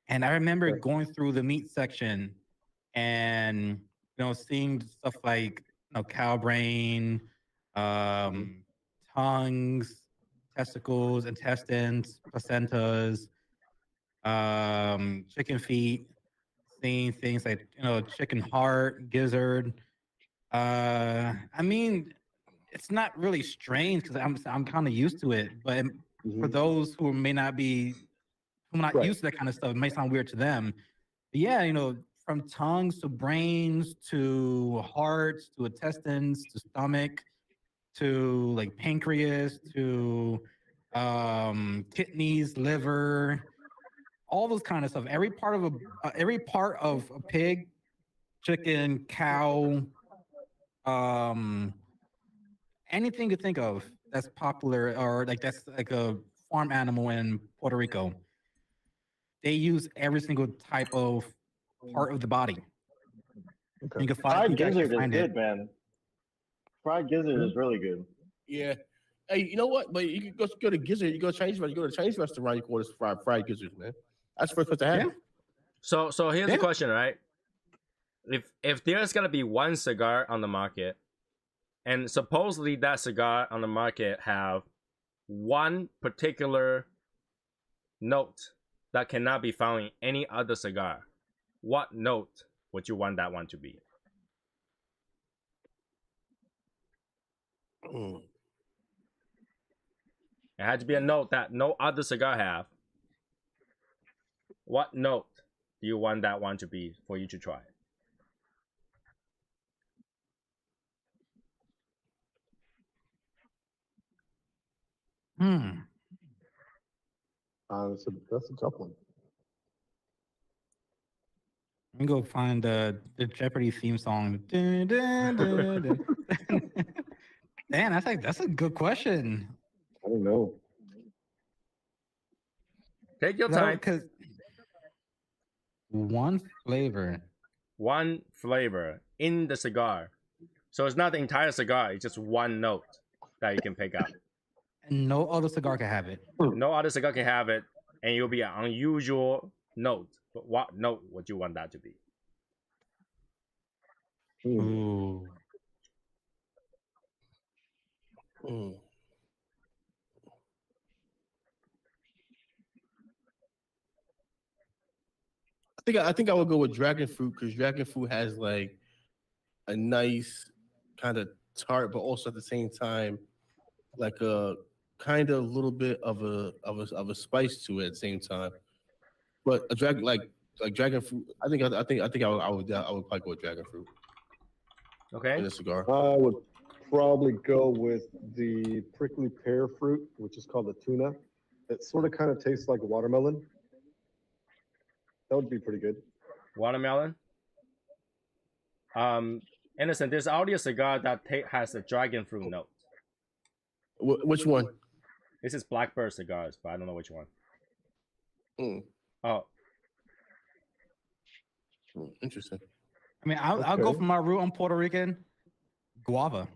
And I remember Right. going through the meat section and seeing stuff like cow brain, tongues, testicles, intestines, placentas, chicken feet, seeing things like chicken heart, gizzard. I mean, it's not really strange because I'm kind of used to it, but for Mhm. those who may not be who are not Right. used to that kind of stuff, it might sound weird to them. But yeah, from tongues to brains to hearts to intestines to stomach to like pancreas to kidneys, liver, all those kind of stuff. Every part of a pig, chicken, cow, anything you think of that's popular or like that's like a farm animal in Puerto Rico. They use every single type of part of the body. Okay. You can Fried actually gizzard is find good, it. man. Fried gizzard is really good. Yeah. Hey, you know what? But you can go to Gizzard. You go to Chinese restaurant. You call this fried gizzard, man. That's the first place to have. Yeah. It. So here's the Yeah. question, right? If there's gonna be one cigar on the market, and supposedly that cigar on the market have one particular note that cannot be found in any other cigar, what note would you want that one to be? Mm. It had to be a note that no other cigar have. What note do you want that one to be for you to try? Hmm. That's a tough one. Let me go find the Jeopardy theme song. Dun, dun, dun, dun. Man, that's a good question. I don't know. Take your time. Because one flavor. One flavor in the cigar. So it's not the entire cigar, it's just one note that you can pick up. And no other cigar can have it. No other cigar can have it, and it'll be an unusual note. But what note would you want that to be? Hmm. Ooh. Mm. I think I would go with dragon fruit because dragon fruit has like a nice kind of tart, but also at the same time like a kind of little bit of a spice to it at the same time. But a dragon like dragon fruit, I would probably go with dragon fruit. Okay. in a cigar. I would probably go with the prickly pear fruit, which is called the tuna. It sort of kind of tastes like watermelon. That would be pretty good. Watermelon. Innocent, there's already a cigar that has a dragon fruit note. Which one? This is Blackbird cigars, but I don't know which one. Mm. Oh, Interesting. I mean, I'll go Okay. for my root on Puerto Rican guava.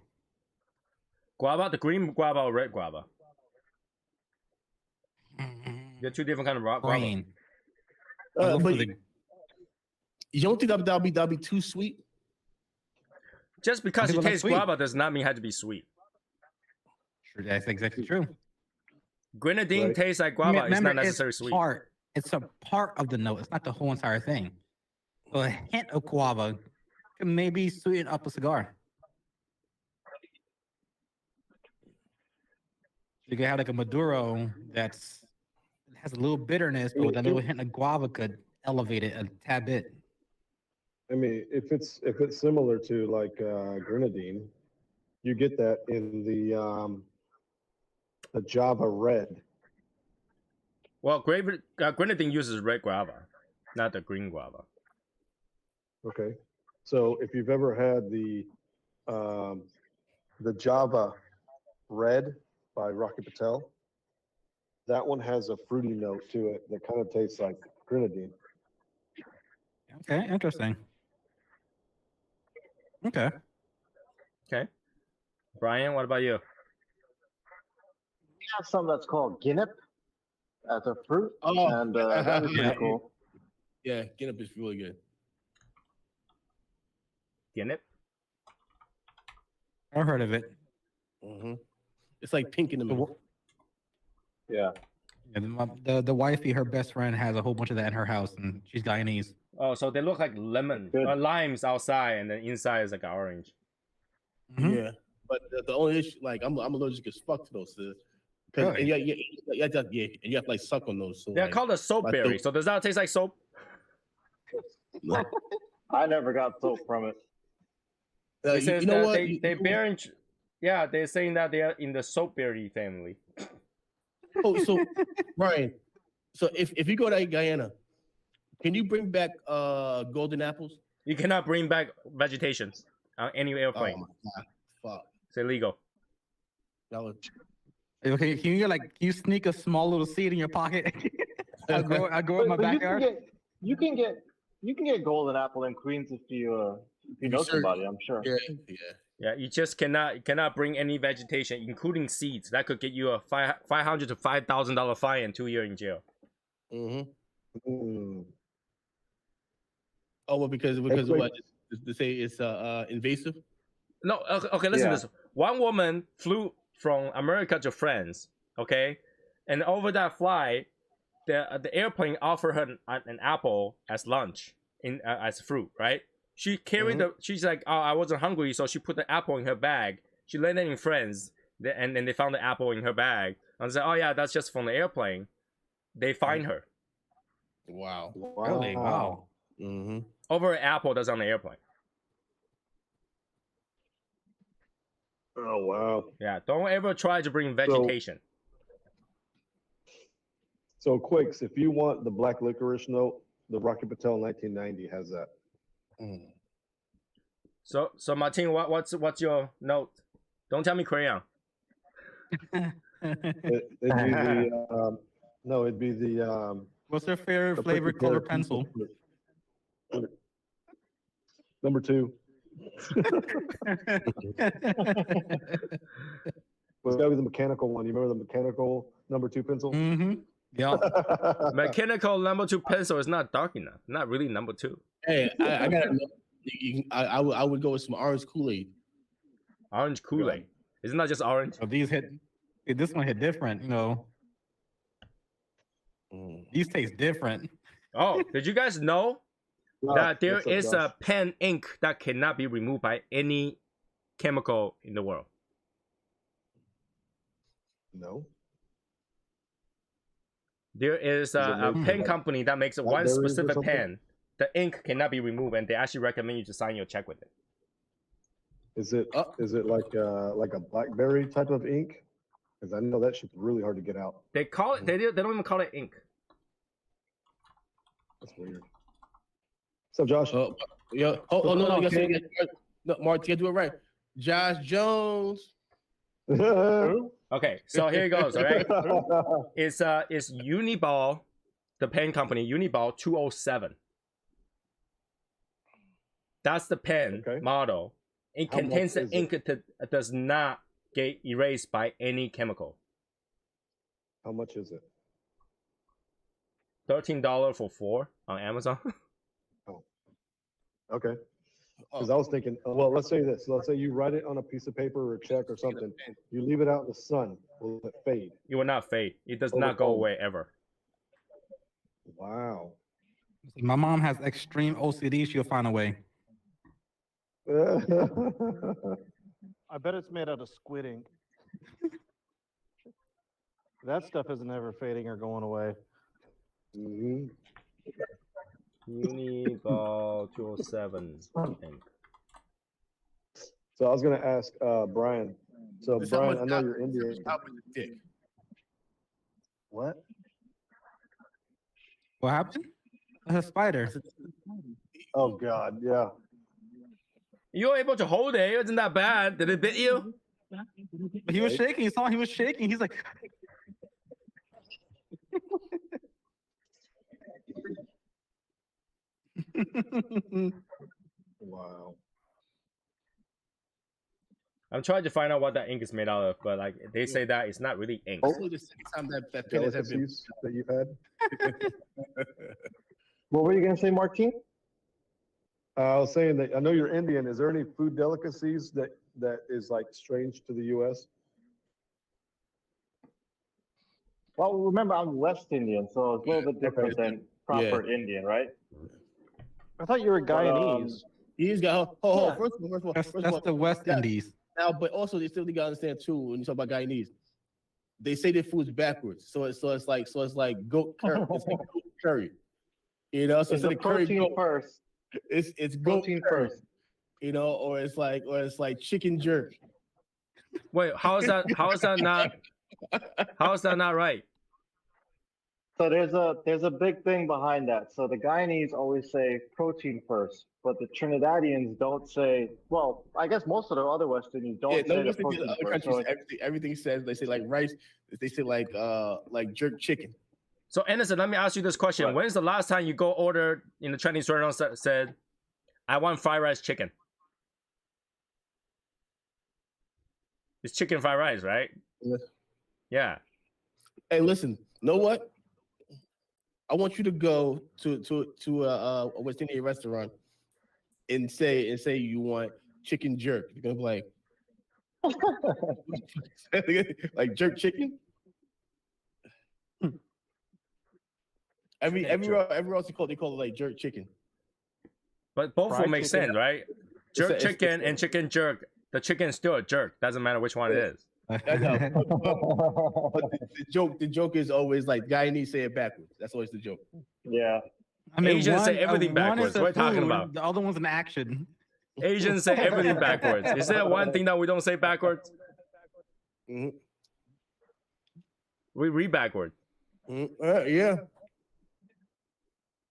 guava, the green guava or red guava? They're two different kind of guava. Green. I'll go But for the you don't think that'll be too sweet? Just because you People like taste sweet. guava does not mean it has to be sweet. True, that's exactly true. Grenadine Right. tastes like guava. It's Remember, not necessarily sweet. It's a part of the note. It's not the whole entire thing. So a hint of guava can maybe sweeten up a cigar. You can have like a Maduro that's has a little bitterness, but with a little hint of guava could elevate it a tad bit. I mean, if it's similar to like grenadine, you get that in the Java Red. Well, grenadine uses red guava, not the green guava. Okay, so if you've ever had the Java Red by Rocky Patel, that one has a fruity note to it that kind of tastes like grenadine. Okay, interesting. Okay. Okay. Brian, what about you? We have some that's called guinep as a fruit, Oh, and that is yeah. pretty cool. Yeah, Guinness is really good. Guinness? I've heard of it. Hmm It's like pink in the middle. Yeah. And the wifey, her best friend, has a whole bunch of that in her house, and she's Guyanese. Oh, so they look like lemon, Good. limes outside, and then inside is like orange. Mhm. Yeah, but the only issue, like, I'm allergic as fuck to those. Because Really? and you have to like suck on those. So, They're like, called a soap like berry. the- So does that taste like soap? no. I never got soap from it. It says you know that what? they bear in, yeah, they're saying that they are in the soap berry family. Oh, so Brian, so if you go to Guyana, can you bring back golden apples? You cannot bring back vegetation on any Oh airplane. my god, fuck! It's illegal. That was Okay, can you sneak a small little seed in your pocket? I grow it in my But backyard. you can get golden apple in Queens if you know sure? somebody. I'm sure. yeah. Yeah, you just cannot bring any vegetation, including seeds. That could get you a $500 to $5,000 fine and 2 years in jail. Mm-hmm. Mm. Oh, well, because Hey, of wait. what? To say it's invasive. No, okay, listen Yeah. to this. One woman flew from America to France, okay? And over that flight, the airplane offered her an apple as lunch, as fruit, right? She carried she's like, oh, I wasn't hungry, so she put the apple in her bag. She landed in France, and then they found the apple in her bag. And said, oh yeah, that's just from the airplane. They fined her Wow. Really? Wow. Mm-hmm. over an apple that's on the airplane. Oh wow. Yeah, don't ever try to bring vegetation. So Quakes, if you want the black licorice note, the Rocky Patel 1990 has that. Mm. So Martin, what's your note? Don't tell me crayon. It'd be the no, it'd be the What's your favorite the flavor prickly color pear pencil? Number 2. Well, that was the mechanical one. You remember the mechanical number 2 pencil? Mm-hmm. Yeah. Mechanical number 2 pencil is not dark enough. Not really number 2. Hey, I gotta. I would go with some orange Kool-Aid. Orange Kool-Aid. Isn't that just orange? So this one hit different, you know. Mm. These taste different. Oh, did you guys know No, that there what's up, is Josh? a pen ink that cannot be removed by any chemical in the world? No. There is a made pen from, company that makes one blackberries or specific something? pen. The ink cannot be removed, and they actually recommend you to sign your check with it. Is it like a blackberry type of ink? Because I know that shit's really hard to get out. They call it. They don't even call it ink. That's weird. So Josh, Yeah. Oh no, you gotta say no, Mark, you gotta do it right. Josh Jones. Okay, so here it goes. All right, it's Uniball, the pen company, Uniball 207. That's the pen model. It How contains much the is ink that does not get erased by any chemical. How much is it? $13 for 4 on Amazon. Okay. Because I was thinking, well, let's say this. Let's say you write it on a piece of paper or a check or something. You leave it out in the sun. Will it fade? It will not fade. It does not go away ever. Wow. My mom has extreme OCD. She'll find a way. I bet it's made out of squid ink. That stuff isn't ever fading or going away. Mm-hmm. Uniball 207, I think. So I was gonna ask Brian. So This Brian, I someone's know out- you're Indian. out with the dick. What? What happened? A spider. Oh God, yeah. You were able to hold it. It wasn't that bad. Did it bit you? But he was shaking. You saw he was shaking. He's like, Wow. I'm trying to find out what that ink is made out of, but like they say that it's not really ink. Hopefully the second time that pen has been Delicacies that you've had. What were you gonna say, Martin? I was saying that I know you're Indian. Is there any food delicacies that is like strange to the U.S.? Well, remember I'm West Indian, so it's a little bit different than proper Indian, right? I thought you were Guyanese. He's got Yeah. first of all, that's the West Yeah. Indies. now, but also they still gotta understand too when you talk about Guyanese, they say their food's backwards. So it's like goat curry. It's like goat curry. You know, so It's instead the of curry protein goat, first. it's goat Protein curry. first. You know, or it's like chicken jerk. Wait, how is that not right? So there's a big thing behind that. So the Guyanese always say protein first, but the Trinidadians don't say. Well, I guess most of the other West Indians don't Yeah, say the no, the protein other first. countries, So everything says they say like rice. They say like jerk chicken. So Anderson, let me ask you this question: Right. When's the last time you go order in the Chinese restaurant said, "I want fried rice chicken"? It's chicken fried rice, right? Yes. Yeah. Hey, listen, know what? I want you to go to a West Indian restaurant and say you want chicken jerk. You're gonna be like jerk chicken. Everywhere else they call it like jerk chicken. But both will Fried make chicken. sense, right? Jerk it's- chicken and chicken jerk. The chicken is still a jerk. Doesn't matter which one it is. I know, but the joke is always like Guyanese say it backwards. That's always the joke. yeah, I mean, Asians say everything one is backwards. the What are you talking food, about? The other one's an action. Asians say everything backwards. Is there one thing that we don't say backwards? Mhm. We read backwards. Yeah.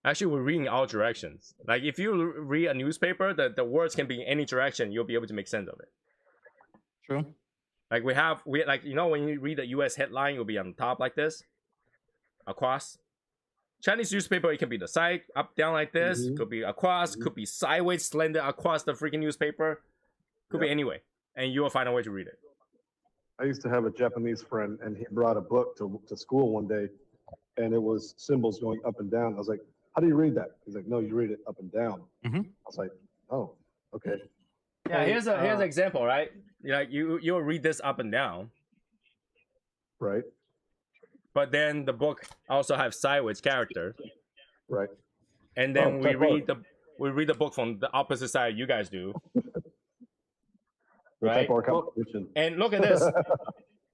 Actually, we're reading all directions. Like if you read a newspaper, the words can be in any direction. You'll be able to make sense of it. True. Like we like when you read the U.S. headline, it'll be on top like this, across. Chinese newspaper, it can be the side up down like this. Could be across. Could be sideways, slanted across the freaking newspaper. Could be anyway, and you will find a way to read it. I used to have a Japanese friend, and he brought a book to school one day, and it was symbols going up and down. I was like, "How do you read that?" He's like, "No, you read it up and down." Mhm. I was like, "Oh, okay." Yeah, here's an example, right? Like you'll read this up and down, Right, but then the book also have sideways character, right. and then Oh, we typo. read the book from the opposite side you guys do. The Right. type R competition. And look at this.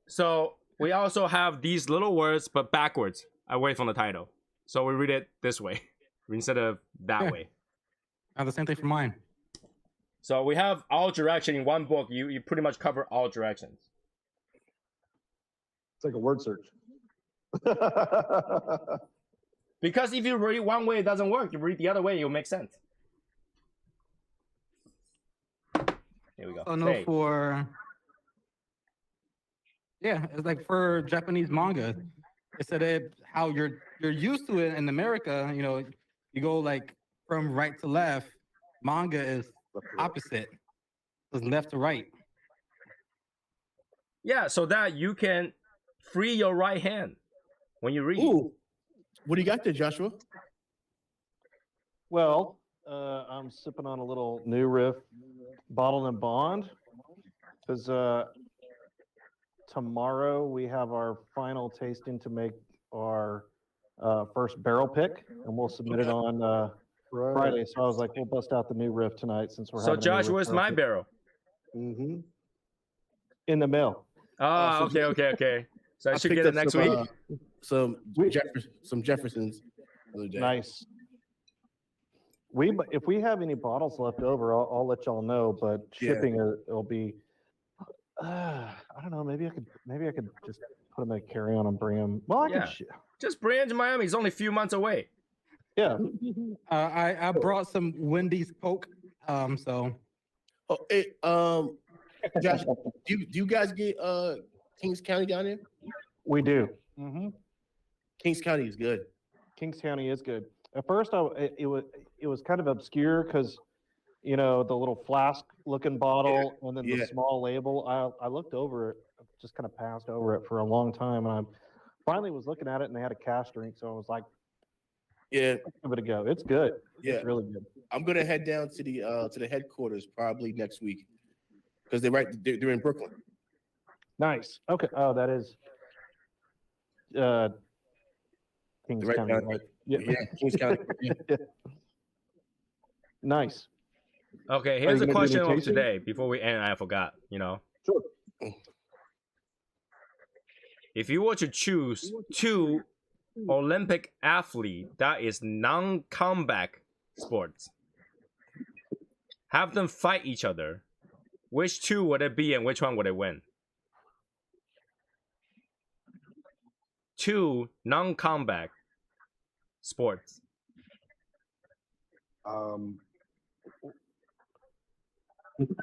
So we also have these little words, but backwards, away from the title. So we read it this way instead of that Yeah. way. I have the same thing for mine. So we have all direction in one book. You pretty much cover all directions. It's like a word search. Because if you read one way, it doesn't work. You read the other way, it'll make sense. Here we go. So no Hey. It's like for Japanese manga. It's that how you're used to it in America. You know, you go like from right to left. Manga is opposite. It's left to right. Yeah, so that you can free your right hand when you read. Ooh, what do you got there, Joshua? Well, I'm sipping on a little New Riff Bottled and Bond because tomorrow we have our final tasting to make our first barrel pick, and we'll submit it on Friday. So I was like, we'll bust out the New Riff tonight since we're So having a New Josh, Riff where's barrel my pick. barrel? Mm-hmm. In the mail. Ah, okay. So I should get it next week. Some Jeffersons. The other day. Nice. If we have any bottles left over, I'll let y'all know. But shipping it'll be. I don't know. Maybe I could just put them in a carry-on and bring them. Well, I Yeah. could. Just bring it to Miami. It's only a few months away. Yeah. I brought some Wendy's Coke. So Oh, hey, Josh, do you guys get Kings County down there? We do. Mm-hmm. Kings County is good. Kings County is good. At first, it was kind of obscure because, you know, the little flask-looking bottle and then the small label. I looked over it, just kind of passed over it for a long time, and I finally was looking at it, and they had a cash drink, so I was like, Yeah, give it a go. It's good. yeah. It's really good. I'm gonna head down to the headquarters probably next week because they're in Brooklyn. Nice. Okay. Oh, that is Kings Right County, down- right? Yeah, Kings County. Yeah. Nice. Okay, Are here's you a gonna do question any of tasting? today before we end. I forgot, you know. Sure. If you were to choose two Olympic athletes that is non-combat sports, have them fight each other, which two would it be and which one would it win? Two non-combat sports. I'm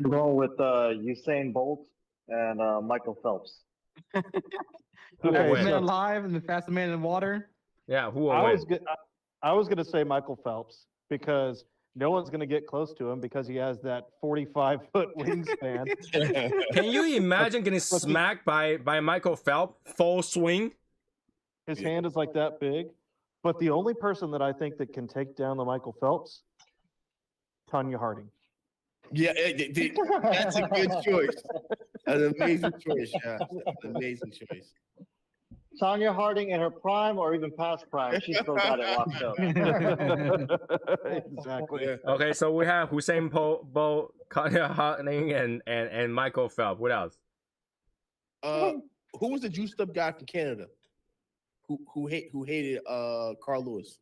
going with Usain Bolt and Michael Phelps. Who will Okay, win? Man alive and the fastest man in water. Yeah, who will I win? was gonna say Michael Phelps because no one's gonna get close to him because he has that 45-foot wingspan. Can you imagine getting smacked by Michael Phelps full swing? His hand is like that big. But the only person that I think that can take down the Michael Phelps, Tanya Harding. Yeah, that's a good choice. That's an amazing choice, Josh. That's an amazing choice. Tanya Harding in her prime or even past prime, she still got it locked up. Exactly. Yeah. Okay, so we have Hussein Bolt, Kanye Harding, and Michael Phelps. What else? Who was the juiced up guy from Canada? Who hated Carl Lewis?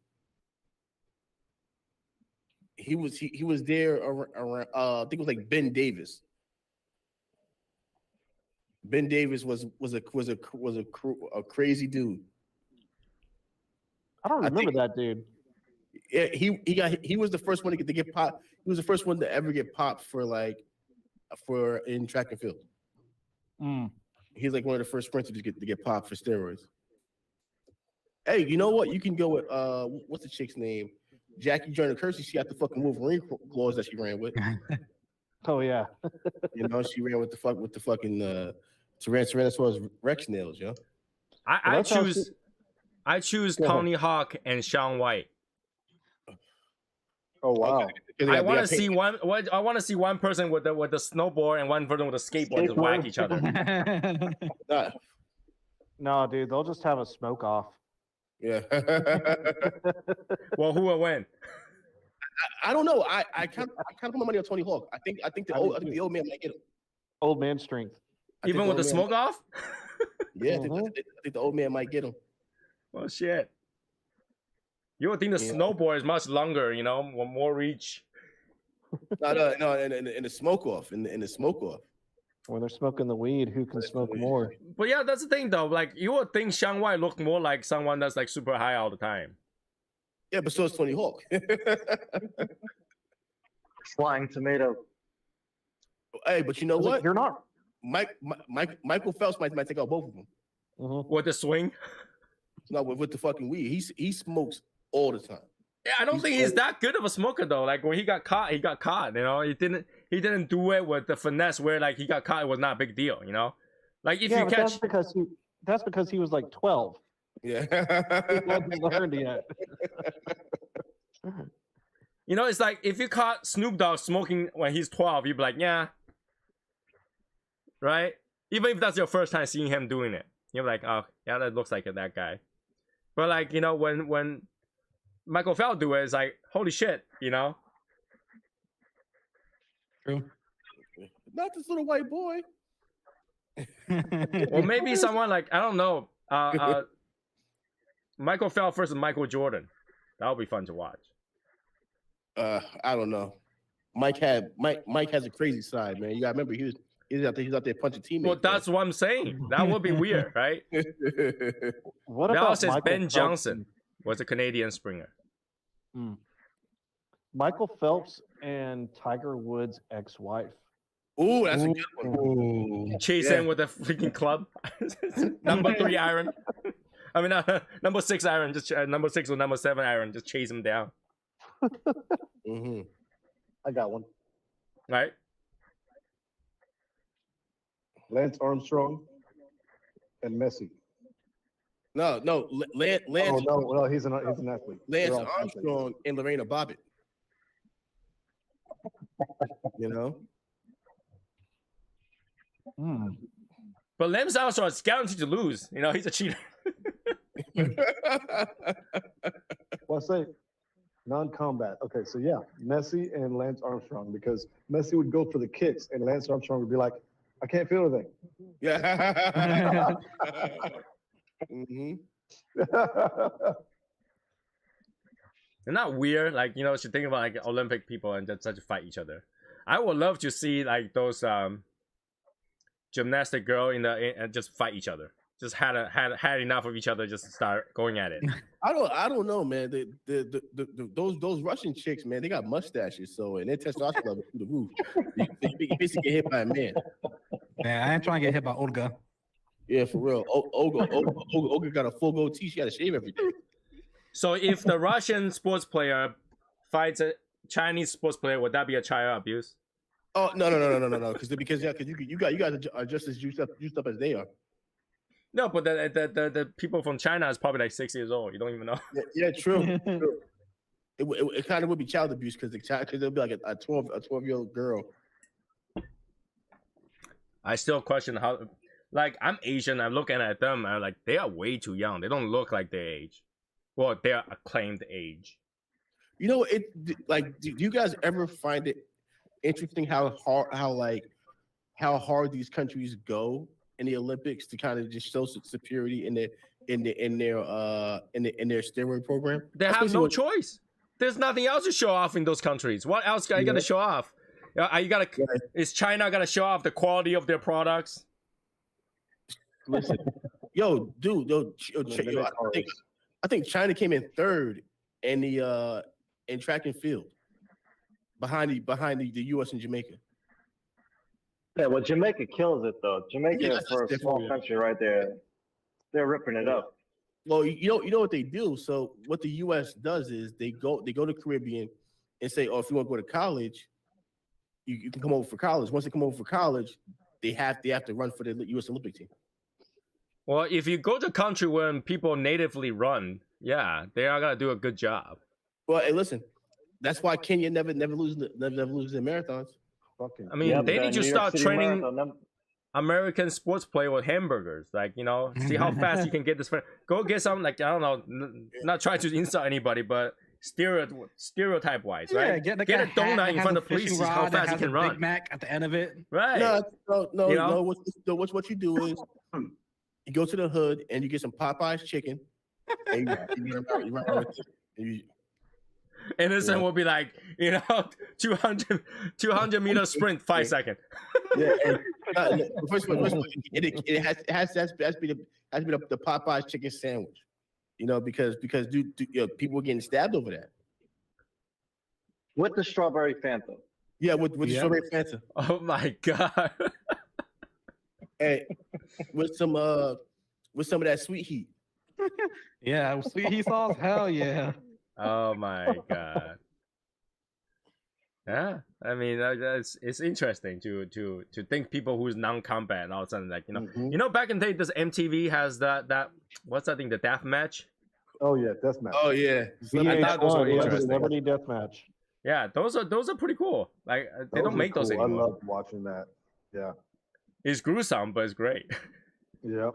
He was there around I think it was like Ben Davis. Ben Davis was a crazy dude. I don't I remember think- that dude. Yeah, he was the first one to get popped. He was the first one to ever get popped for in track and field. Mm. He's like one of the first sprinters to get popped for steroids. Hey, you know what? You can go with what's the chick's name? Jackie Joyner Kersey. She got the fucking Wolverine claws that she ran with. Oh yeah. You know, she ran with the fucking Tyrannosaurus Rex nails, yo. I that's how choose Go ahead. Tony Hawk and Shaun White. Oh wow. I want to see one. I want to see one person with the snowboard and one person with a skateboard to whack each other. No, dude, they'll just have a smoke off. Yeah. Well, who will win? I don't know. I kind of put my money on Tony Hawk. I think the old man might get him. Old man strength. I think Even with the old man- smoke off? Yeah, I think the old man might get him. Well, shit. You would think the snowboard is much longer, you know, more reach. No, in the smoke off, in the smoke off. When they're smoking the weed, who can smoke more? But yeah, that's the thing though. Like you would think Xiang Wai looked more like someone that's like super high all the time. Yeah, but so is Tony Hawk. Flying tomato. Hey, but you know I was like, what? You're not. Michael Phelps might take out both of them. Mhm. With the swing. No, with the fucking weed. He smokes all the time. Yeah, I don't think he's that good of a smoker though. Like when he got caught, he got caught. You know, he didn't do it with the finesse where like he got caught. It was not a big deal. You know, like if Yeah, you but catch, that's because he was like 12. Yeah. He hadn't learned yet. you know, it's like if you caught Snoop Dogg smoking when he's 12, you'd be like, yeah, right. Even if that's your first time seeing him doing it, you're like, oh yeah, that looks like that guy. But like you know, when Michael Phelps do it, it's like holy shit, you know. True. Not this little white boy. Or maybe someone like I don't know, Michael Phelps versus Michael Jordan. That would be fun to watch. I don't know. Mike has a crazy side, man. You gotta remember he's out there punching teammates. Well, that's what I'm saying. That would be weird, right? What That about was Michael Ben Phelps Johnson was a Canadian springer. Michael Phelps and Tiger Woods' ex-wife. Ooh, that's a good one. Chase him with a freaking club. Number 3 iron. I mean, number 6 iron. Just number 6 or number 7 iron. Just chase him down. Mm-hmm. I got one. Right? Lance Armstrong and Messi. No, Lance. Oh no, he's an athlete. Lance They're all Armstrong athletes. and Lorena Bobbitt. You know. But Lance Armstrong is guaranteed to lose. You know, he's a cheater. Well, I say non-combat. Okay, so yeah, Messi and Lance Armstrong, because Messi would go for the kicks and Lance Armstrong would be like, I can't feel anything. Yeah. Mm-hmm. They're not weird. Like, you know, you think about like Olympic people and just fight each other. I would love to see like those gymnastic girl and just fight each other. Just had enough of each other, just start going at it. I don't know, man. Those Russian chicks, man, they got mustaches, so and their testosterone level through the roof. You basically get hit by a man. Man, I ain't trying to get hit by Olga. Yeah, for real. Olga got a full goatee. She got to shave every day. So if the Russian sports player fights a Chinese sports player, would that be a child abuse? Oh no! Because you guys are just as used up as they are. No, but the people from China is probably like 6 years old. You don't even know. Yeah, true. True. It kind of would be child abuse because they'll be like a 12-year-old girl. I still question how. Like I'm Asian, I'm looking at them. I'm like, they are way too young. They don't look like their age. Well, their acclaimed age. You know, do you guys ever find it interesting how hard these countries go in the Olympics to kind of just show superiority in their steroid program? They have no choice. There's nothing else to show off in those countries. What else are you gonna show off? Is China gonna show off the quality of their products? Listen, dude, I think China came in third in the in track and field behind the U.S. and Jamaica. Yeah, well, Jamaica kills it though. Jamaica Yeah, for a small country right there, they're ripping it up. Well, you know what they do. So what the U.S. does is they go to Caribbean and say, oh, if you want to go to college, you can come over for college. Once they come over for college, they have to run for the U.S. Olympic team. Well, if you go to a country where people natively run, yeah, they are gonna do a good job. Well, hey, listen, that's why Kenya never loses the marathons. I mean, they need to start training American sports player with hamburgers. Like, you know, see how fast you can get this. Go get some, like, I don't know, not trying to insult anybody, but stereotype wise, right? Yeah, get a donut in front of police, see how fast you can run. Big Mac at the end of it. Right. No. You know? What you do is you go to the hood and you get some Popeyes chicken. And Innocent Yeah. will be like, 200 meter sprint, 5 seconds. Yeah, and, first of all, it has to be the Popeyes chicken sandwich, because people were getting stabbed over that. With the strawberry Fanta. Yeah, with the Yeah. strawberry Fanta, Oh my god. and with some of that sweet heat. Yeah, sweet heat sauce. Hell yeah. Oh my god. Yeah, I mean it's interesting to think people who's non-combat and all of a sudden back in the day, this MTV has that what's that thing, the death match? Oh yeah, deathmatch. Oh yeah, I thought those were VH1, interesting. Celebrity Deathmatch. Yeah, those are pretty cool. Like they don't Those are make those cool. anymore. I loved watching that. Yeah. It's gruesome, but it's great. Yep.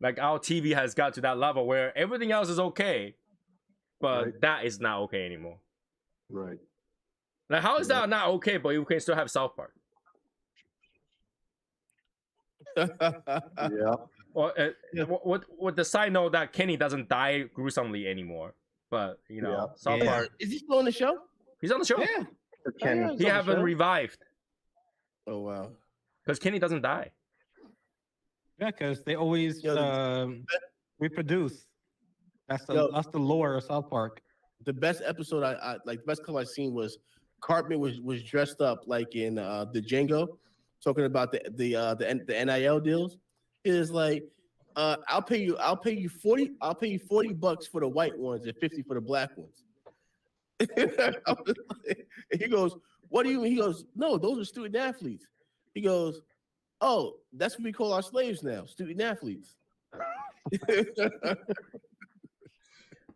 Like our TV has got to that level where everything else is okay, but Right. that is not okay anymore. Right. Like how is that not okay, but you can still have South Park? Yeah. Or with the side note that Kenny doesn't die gruesomely anymore, but South Yeah. Park, Is he still on the show? he's on the show. Yeah. Kenny. He haven't revived Oh wow. because Kenny doesn't die. Yeah, because they always Yo, reproduce. That's the Yo. lore of South Park. The best episode I like, the best clip I seen was Cartman was dressed up like in the Django, talking about the NIL deals. It is like, I'll pay you $40 for the white ones and $50 for the black ones. And he goes, "What do you mean?" He goes, "No, those are student athletes." He goes, "Oh, that's what we call our slaves now, student athletes."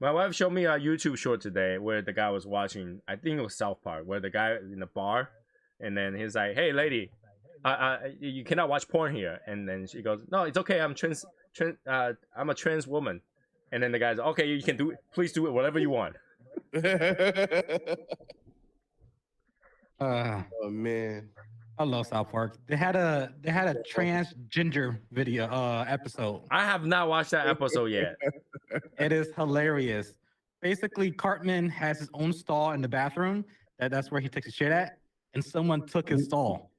My wife showed me a YouTube short today where the guy was watching, I think it was South Park, where the guy in the bar, and then he's like, "Hey, lady, you cannot watch porn here." And then she goes, "No, it's okay. I'm I'm a trans woman." And then the guy's, "Okay, you can do it. Please do it whatever you want." Oh man. I love South Park. They had a transgender video episode. I have not watched that episode yet. It is hilarious. Basically, Cartman has his own stall in the bathroom. That's where he takes a shit at, and someone took his stall.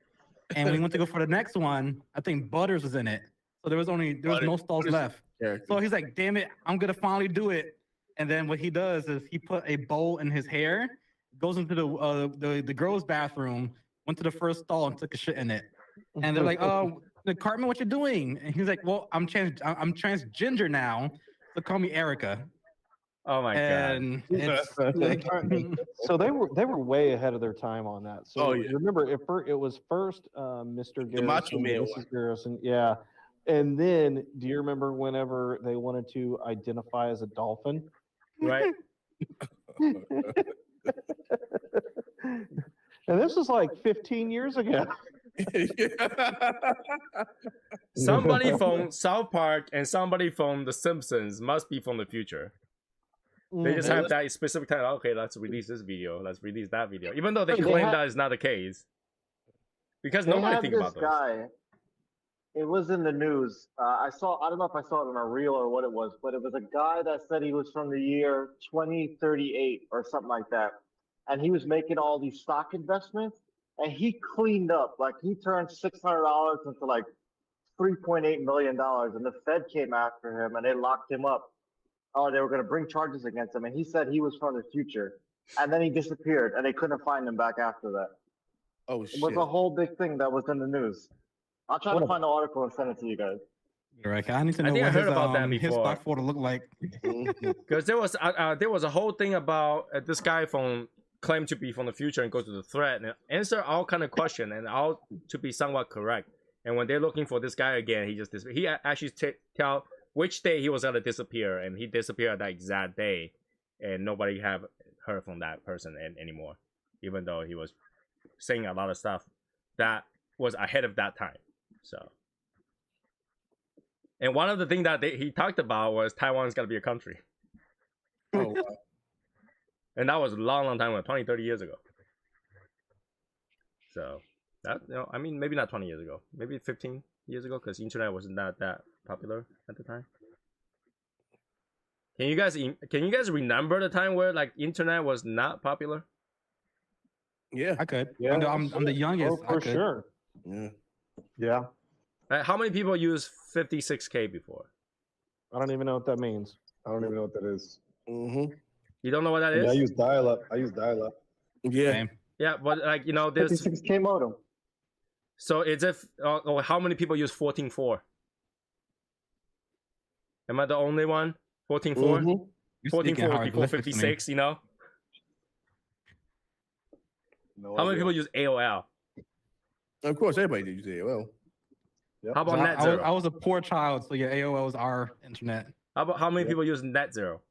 And when we went to go for the next one, I think Butters was in it. So there was no stalls left. So he's like, "Damn it, I'm gonna finally do it." And then what he does is he put a bowl in his hair, goes into the girls' bathroom, went to the first stall and took a shit in it. And they're like, "Oh, Cartman, what you doing?" And he's like, "Well, I'm transgender now, so call me Erica." Oh my god. And it's like, So they were way ahead of their time on that. So Oh, yeah. you remember it was first Mr. Garrison, Macho Man Mrs. one. Garrison, yeah. And then do you remember whenever they wanted to identify as a dolphin? Right? And this was like 15 years ago. Somebody from South Park and somebody from The Simpsons must be from the future. They just have that specific time. Okay, let's release this video. Let's release that video. Even though they claim that is not the case. Because They nobody had thinks this about those. guy. It was in the news. I don't know if I saw it in a reel or what it was, but it was a guy that said he was from the year 2038 or something like that. And he was making all these stock investments, and he cleaned up. Like, he turned $600 into like $3.8 million, and the Fed came after him and they locked him up. Oh, they were going to bring charges against him, and he said he was from the future. And then he disappeared, and they couldn't find him back after that. Oh It shit. was a whole big thing that was in the news. I'll try to find the article and send it to you guys. right, I need to I know think I what heard about that his before. stock photo looked like. Because there was a whole thing about this guy from claimed to be from the future and go to the thread and answer all kind of question and all to be somewhat correct. And when they're looking for this guy again, he just disappeared. He actually tell which day he was gonna disappear, and he disappeared that exact day, and nobody have heard from that person anymore, even though he was saying a lot of stuff that was ahead of that time. So, and one of the things that he talked about was Taiwan's gotta be a country. Oh, wow. And that was a long time ago, 20, 30 years ago. So, that, I mean, maybe not 20 years ago. Maybe 15 years ago, because internet wasn't that popular at the time. Can you guys remember the time where like internet was not popular? Yeah. I could. Yeah, I'm the youngest. Oh, I for could. sure. Yeah. Yeah. How many people use 56K before? I don't even know what that means. I don't even know what that is. Mm-hmm. You don't know what that I mean, is? I use dial-up. Yeah. Same. Yeah, but like there's 56K modem. so it's if how many people use 14.4? Am I the only one? 14.4? Mm-hmm. You're 14.4 speaking before hieroglyphics to me. 56, No How many idea. people use AOL? Of course, everybody did use AOL. Yep. How about So Net I Zero? was a poor child, so yeah, AOL was our internet. How many Yep. people use Net Zero?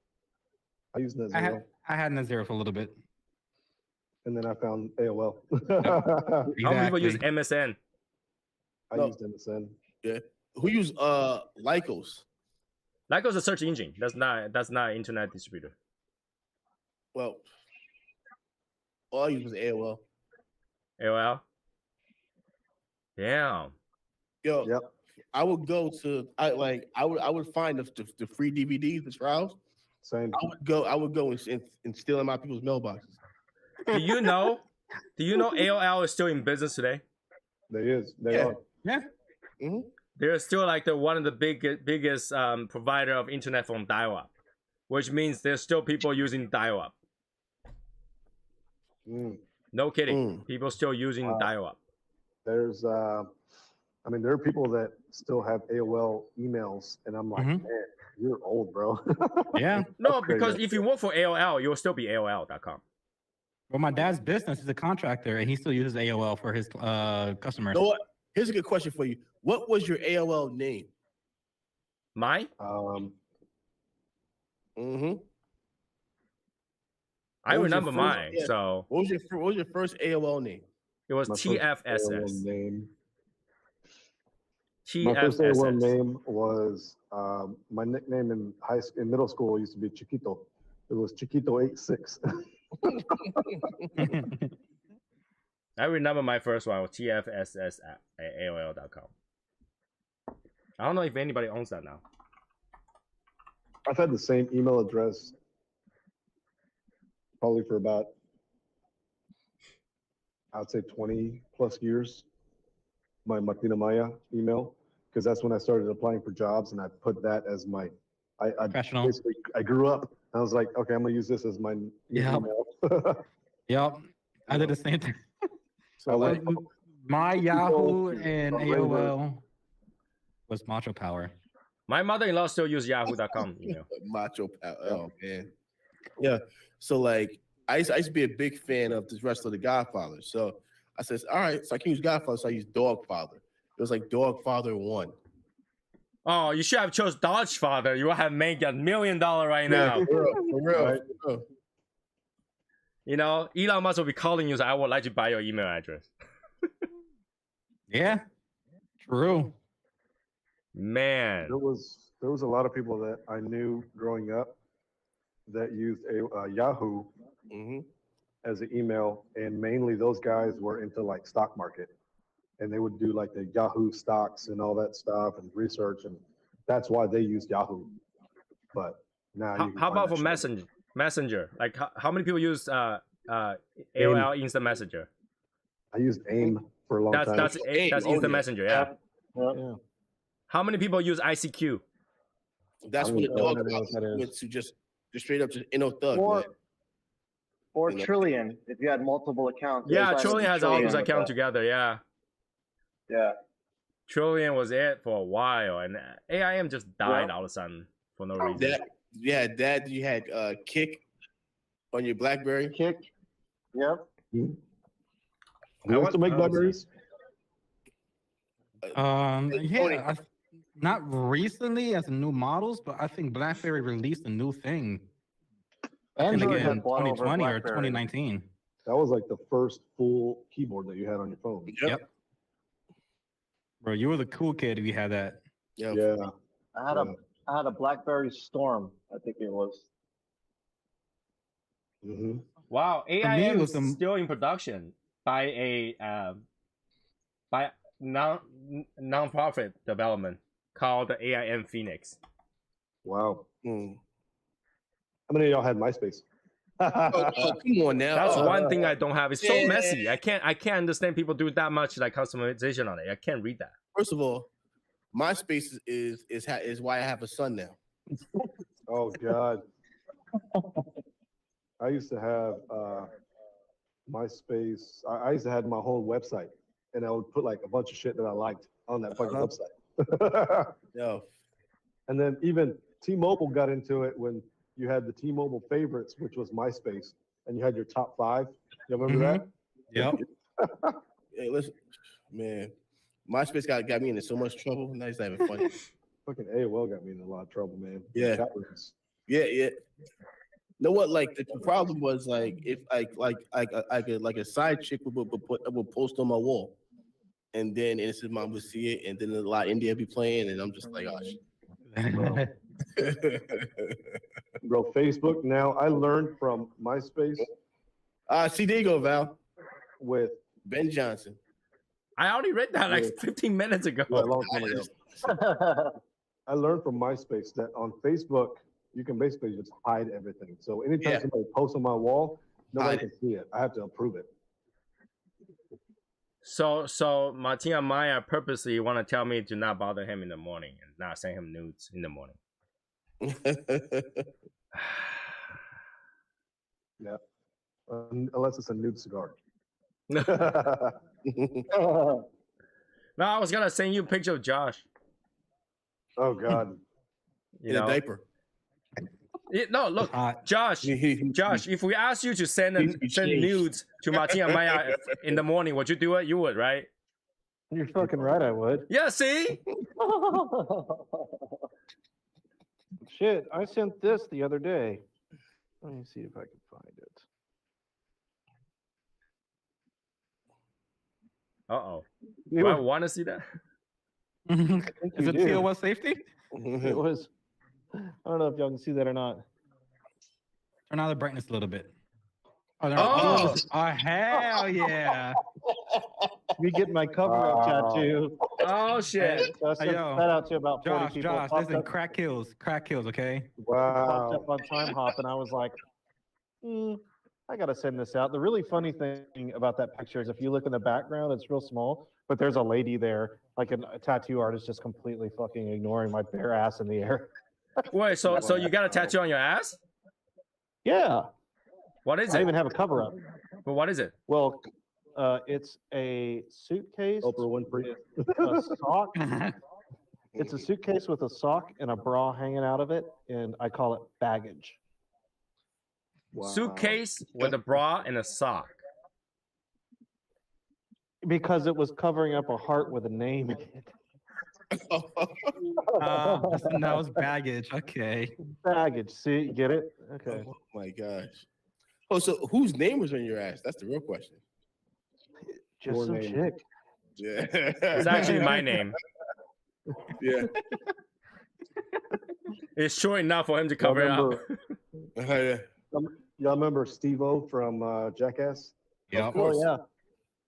I used Net I Zero, had Net Zero for a little bit. and then I found AOL. How many people use Exactly. MSN? I No. used MSN. Yeah. Who used Lycos? Lycos a search engine. That's not internet distributor. Well, all I used was AOL. AOL. Damn. Yo, Yep. I would go to I would find the free DVDs, the trials. Same. I would go and steal in my people's mailboxes. Do you know AOL is still in business today? They Yeah. are. Yeah. Mm-hmm. They're still like one of the biggest provider of internet from dial-up, which means there's still people using dial-up. Mm. No kidding. Mm. People still using Wow. dial-up. There's I mean, there are people that still have AOL emails, and I'm like, Mhm. man, you're old, bro. Yeah. No, That's crazy. because if you work for AOL, you'll still be AOL.com. Well, my dad's business is a contractor, and he still uses AOL for his customers. You know what? Here's a good question for you. What was your AOL name? Mine? Mm-hmm. I What was your remember first- mine. yeah. So What was your first AOL name? it was My first AOL TFSS. name. My first AOL TFSS. name was my nickname in middle school used to be Chiquito. It was Chiquito86. I remember my first one was TFSS at AOL.com. I don't know if anybody owns that now. I've had the same email address probably for about, I'd say 20 plus years. My Martina Maya email, because that's when I started applying for jobs, and I put that as my, I Professional. basically, I grew up. I was like, okay, I'm gonna use this as my new Yeah. email. Yep. I did the same thing. So like, My Yahoo and Raver. AOL was Macho Power. My mother-in-law still uses Yahoo.com email. Macho Power. Oh man. Yeah. So like I used to be a big fan of this wrestler, The Godfather. So I says, all right, so I can use Godfather, so I use Dogfather. It was like Dogfather 1. Oh, you should have chose Dodge Father. You would have made $1 million right now. For real. Right. For real. You know, Elon Musk will be calling you, so I would like to buy your email address. Yeah. True. Man. there was a lot of people that I knew growing up that used a Yahoo Mm-hmm. as an email, and mainly those guys were into like stock market, and they would do like the Yahoo stocks and all that stuff and research, and that's why they used Yahoo. But now you can How find about that for shit. Messenger? Like how many people use AOL Instant Messenger? I used AIM for a long time. That's Oh, Instant yeah. Messenger, yeah. Yeah. How many people use ICQ? That's I when the don't know what dog that is. went to just straight up just thug, Or man. or You know? Trillion if you had multiple accounts. Yeah, Decided to Trillion do has all those with accounts that. together, yeah. Yeah. Trillion was it for a while, and AIM just died Yeah. all of a sudden for no reason. Dad, you had Kick on your BlackBerry. Kick. Yep. Do they still make Blackberries? Tony. Yeah. Not recently as new models, but I think BlackBerry released a new thing. I think Android like in had bought over 2020 or BlackBerry. 2019. That was like the first full keyboard that you had on your phone. Yep. Bro, you were the cool kid if you had that. Yep. Yeah. I had a BlackBerry Storm, I think it was. Mm-hmm. Wow, me, AIM it was is the- still in production by a non-profit development called the AIM Phoenix. Wow. Mm. How many of y'all had MySpace? Oh, come on now. That's Oh, one thing I don't have. It's so yeah. messy. I can't understand people do that much like customization on it. I can't read that. First of all, MySpace is why I have a son now. Oh God. I used to have MySpace. I used to have my whole website, and I would put like a bunch of shit that I liked on that fucking website. Yo, And then even T-Mobile got into it when you had the T-Mobile favorites, which was MySpace, and you had your top 5. You remember that? Yep. hey, listen, man, MySpace got me into so much trouble. Now it's not even funny. Fucking AOL got me in a lot of trouble, man. Yeah. Chat rooms. Yeah. Know what? Like the problem was like if like a side chick would post on my wall, and then innocent mom would see it, and then a lot of India be playing, and I'm just like, oh shit. Bro, Facebook now. I learned from MySpace See, there you go, Val. with Ben Johnson. I already read that like 15 minutes ago. a long time ago. I learned from MySpace that on Facebook you can basically just hide everything. So anytime Yeah. somebody posts on my wall, nobody Hide can see it. I have to approve it. So Martina Maya purposely want to tell me to not bother him in the morning and not send him nudes in the morning. Yeah. Unless it's a nude cigar. No, I was gonna send you a picture of Josh. Oh God. You In a know, diaper. no, look, Josh. Josh, if we ask you to send nudes to Martina Maya in the morning, would you do it? You would, right? You're fucking right, I would. Yeah. See. Shit, I sent this the other day. Let me see if I can find it. Uh-oh. You Do I were- want to see that? Is you it do. TOS safety? It was. I don't know if y'all can see that or not. Turn on the brightness a little bit. Oh, Oh! Oh, hell yeah. Me getting my cover up Wow. tattoo. Oh shit! So I sent yo, that out to about 40 Josh, people. Josh, Popped listen, up- crack kills, okay? popped up Wow. on Time Hop, and I was like, I gotta send this out. The really funny thing about that picture is if you look in the background, it's real small, but there's a lady there, like a tattoo artist, just completely fucking ignoring my bare ass in the air. Wait, so you got a tattoo on your ass? Yeah, What is I it? even have a cover up. But what is it? Well, it's a suitcase Oprah Winfrey. with a sock. It's a suitcase with a sock and a bra hanging out of it, and I call it baggage. Wow. Suitcase with a bra and a sock. Because it was covering up a heart with a name in it. That was baggage. Okay. Baggage. See, you get it? Okay. Oh my gosh. Oh, so whose name was on your ass? That's the real question. Just Your some name. chick. Yeah. It's actually my name. Yeah. It's short enough for him to cover it up. Yeah. Y'all remember Steve-O from Jackass? Yeah. Of course. Oh, yeah.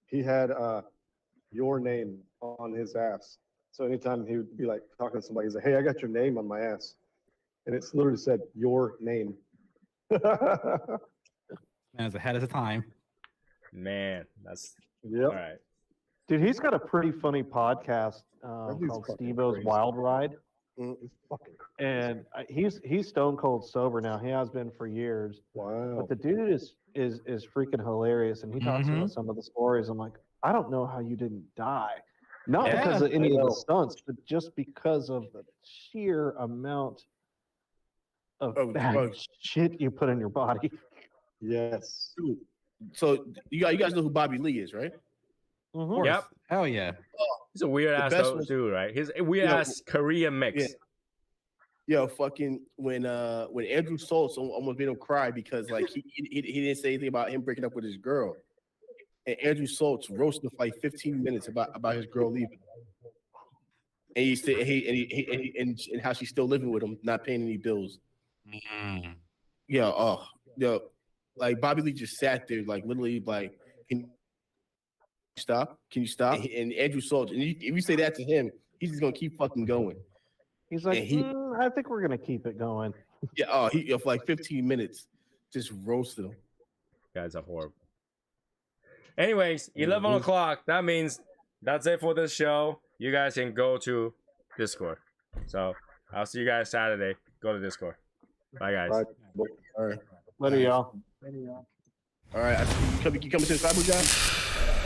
He had your name on his ass. So anytime he would be like talking to somebody, he's like, "Hey, I got your name on my ass," and it's literally said your name. Man's ahead of the time. Man, that's Yep. all right. Dude, he's got a pretty funny podcast That dude's called fucking Steve-O's crazy. Wild Ride. It's fucking crazy. And he's stone cold sober now. He has been for years. Wow. But the dude is freaking hilarious, and he talks about some of the stories. I'm like, I don't know how you didn't die, not Yeah, because of any I of know. the stunts, but just because of the sheer amount of Of bad drugs. shit you put in your body. Yes. Dude, so you guys know who Bobby Lee is, right? Of Mhm. course. Yep. Hell yeah. He's a weird ass best was- dude, right? He's a weird ass Korean mix. Yeah. Yo, fucking when Andrew Schultz almost made him cry because like he didn't say anything about him breaking up with his girl, and Andrew Schultz roasted him for like 15 minutes about his girl leaving, and he said and how she's still living with him, not paying any bills. Yeah, like Bobby Lee just sat there, like literally, like, can you stop? Can you stop? And Andrew Schultz, and if you say that to him, he's just gonna keep fucking going. He's like, And he- I think we're gonna keep it going. Yeah, oh, he for like 15 minutes just roasted him. You guys are horrible. Anyways, 11 o'clock. That means that's it for this show. You guys can go to Discord. So I'll see you guys Saturday. Go to Discord. Bye, guys. All right. All right. Later, y'all. All right. You coming to the cyber guy?